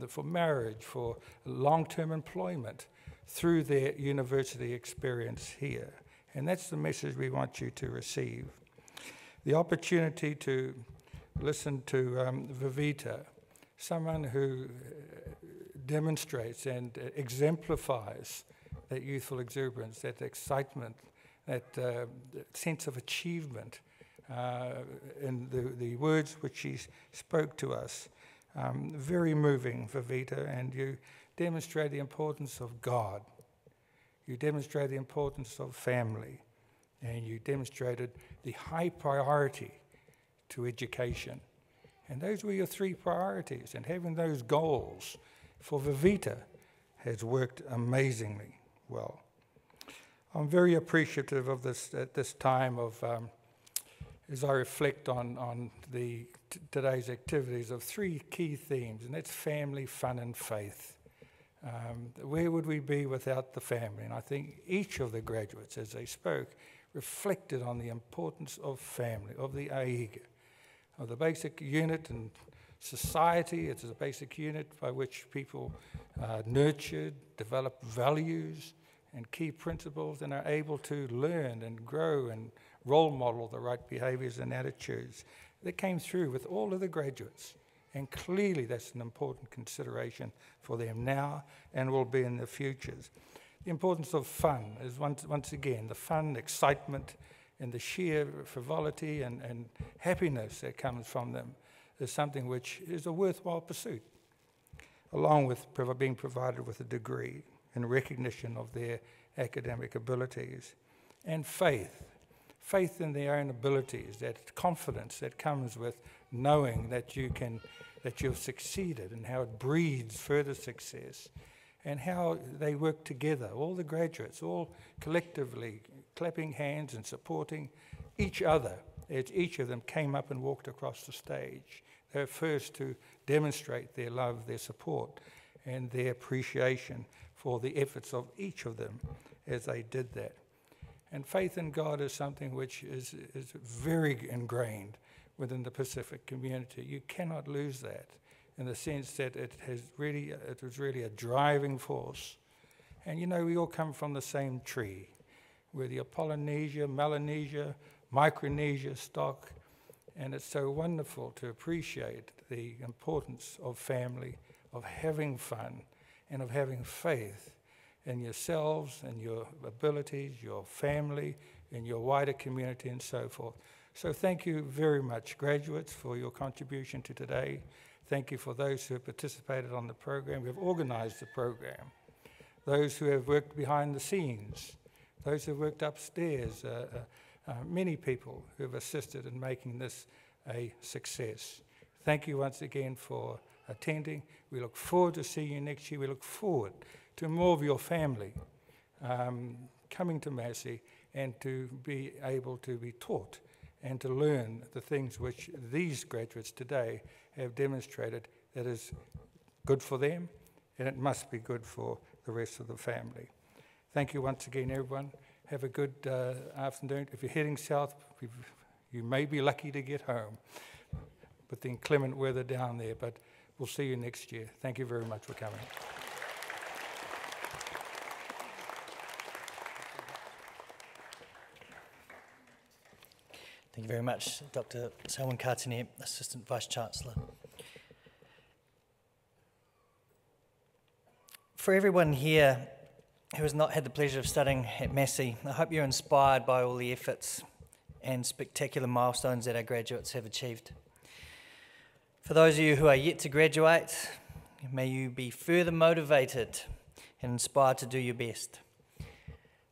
for marriage, for long-term employment through their university experience here. And that's the message we want you to receive. The opportunity to listen to Vivita, someone who demonstrates and exemplifies that youthful exuberance, that excitement, that sense of achievement in the words which she spoke to us. Very moving, Vivita, and you demonstrate the importance of God. You demonstrate the importance of family, and you demonstrated the high priority to education. And those were your 3 priorities, and having those goals for Vivita has worked amazingly well. I'm very appreciative of this at this time of, as I reflect on today's activities, of 3 key themes, and that's family, fun, and faith. Where would we be without the family? And I think each of the graduates, as they spoke, reflected on the importance of family, of the aiga, of the basic unit in society. It's a basic unit by which people are nurtured, develop values and key principles, and are able to learn and grow and role model the right behaviours and attitudes. That came through with all of the graduates. And clearly that's an important consideration for them now and will be in the futures. The importance of fun is once again, the fun, excitement, and the sheer frivolity and happiness that comes from them is something which is a worthwhile pursuit, along with being provided with a degree in recognition of their academic abilities. And faith in their own abilities, that confidence that comes with knowing that you've succeeded, and how it breeds further success, and how they work together, all the graduates, all collectively clapping hands and supporting each other as each of them came up and walked across the stage. They were first to demonstrate their love, their support, and their appreciation for the efforts of each of them as they did that. And faith in God is something which is very ingrained within the Pacific community. You cannot lose that, in the sense that it was really a driving force. And you know, we all come from the same tree, whether you're Polynesia, Melanesia, Micronesia stock, and it's so wonderful to appreciate the importance of family, of having fun, and of having faith in yourselves and your abilities, your family, and your wider community, and so forth. So thank you very much, graduates, for your contribution to today. Thank you for those who have participated on the program, who have organized the program, those who have worked behind the scenes, those who have worked upstairs, many people who have assisted in making this a success. Thank you once again for attending. We look forward to seeing you next year. We look forward to more of your family coming to Massey and to be able to be taught and to learn the things which these graduates today have demonstrated that is good for them, and it must be good for the rest of the family. Thank you once again, everyone. Have a good afternoon. If you're heading south, you may be lucky to get home with the inclement weather down there, but we'll see you next year. Thank you very much for coming. Thank you very much, Dr. Selwyn Kartini, Assistant Vice-Chancellor. For everyone here who has not had the pleasure of studying at Massey, I hope you're inspired by all the efforts and spectacular milestones that our graduates have achieved. For those of you who are yet to graduate, may you be further motivated and inspired to do your best.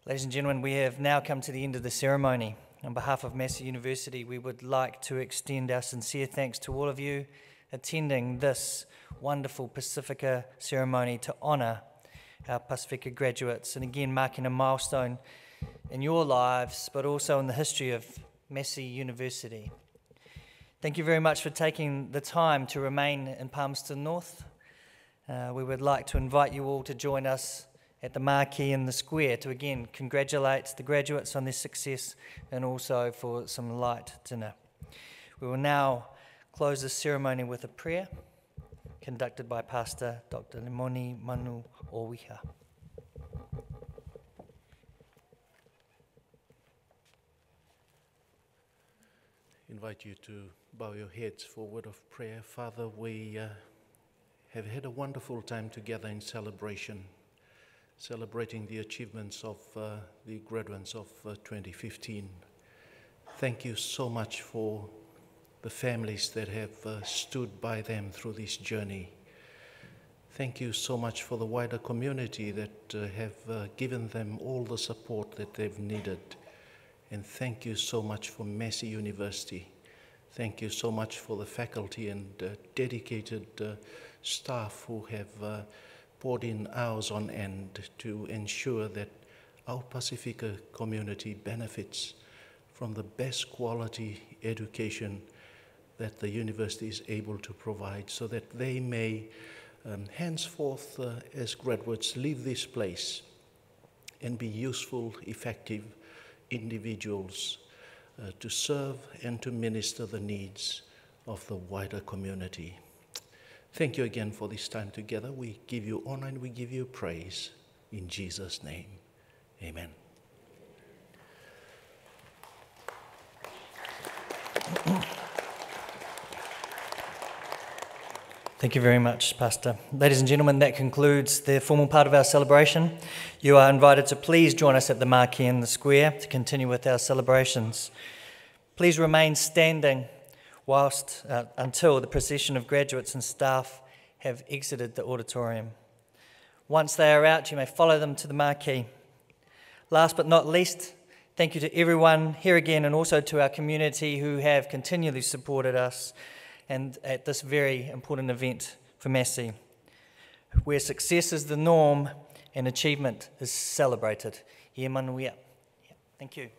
Ladies and gentlemen, we have now come to the end of the ceremony. On behalf of Massey University, we would like to extend our sincere thanks to all of you attending this wonderful Pacifica ceremony to honour our Pacifica graduates, and again marking a milestone in your lives, but also in the history of Massey University. Thank you very much for taking the time to remain in Palmerston North. We would like to invite you all to join us at the marquee in the square to again congratulate the graduates on their success and also for some light dinner. We will now close this ceremony with a prayer conducted by Pastor Dr. Limoni Manu Owiha. Invite you to bow your heads for a word of prayer. Father, we have had a wonderful time together in celebration, celebrating the achievements of the graduates of 2015. Thank you so much for the families that have stood by them through this journey. Thank you so much for the wider community that have given them all the support that they've needed. And thank you so much for Massey University. Thank you so much for the faculty and dedicated staff who have poured in hours on end to ensure that our Pacifica community benefits from the best quality education that the university is able to provide, so that they may henceforth, as graduates, leave this place and be useful, effective individuals to serve and to minister the needs of the wider community. Thank you again for this time together. We give you honor and we give you praise. In Jesus' name, amen. Thank you very much, Pastor. Ladies and gentlemen, that concludes the formal part of our celebration. You are invited to please join us at the marquee in the square to continue with our celebrations. Please remain standing whilst until the procession of graduates and staff have exited the auditorium. Once they are out, you may follow them to the marquee. Last but not least, thank you to everyone here again and also to our community who have continually supported us and at this very important event for Massey, where success is the norm and achievement is celebrated. Thank you.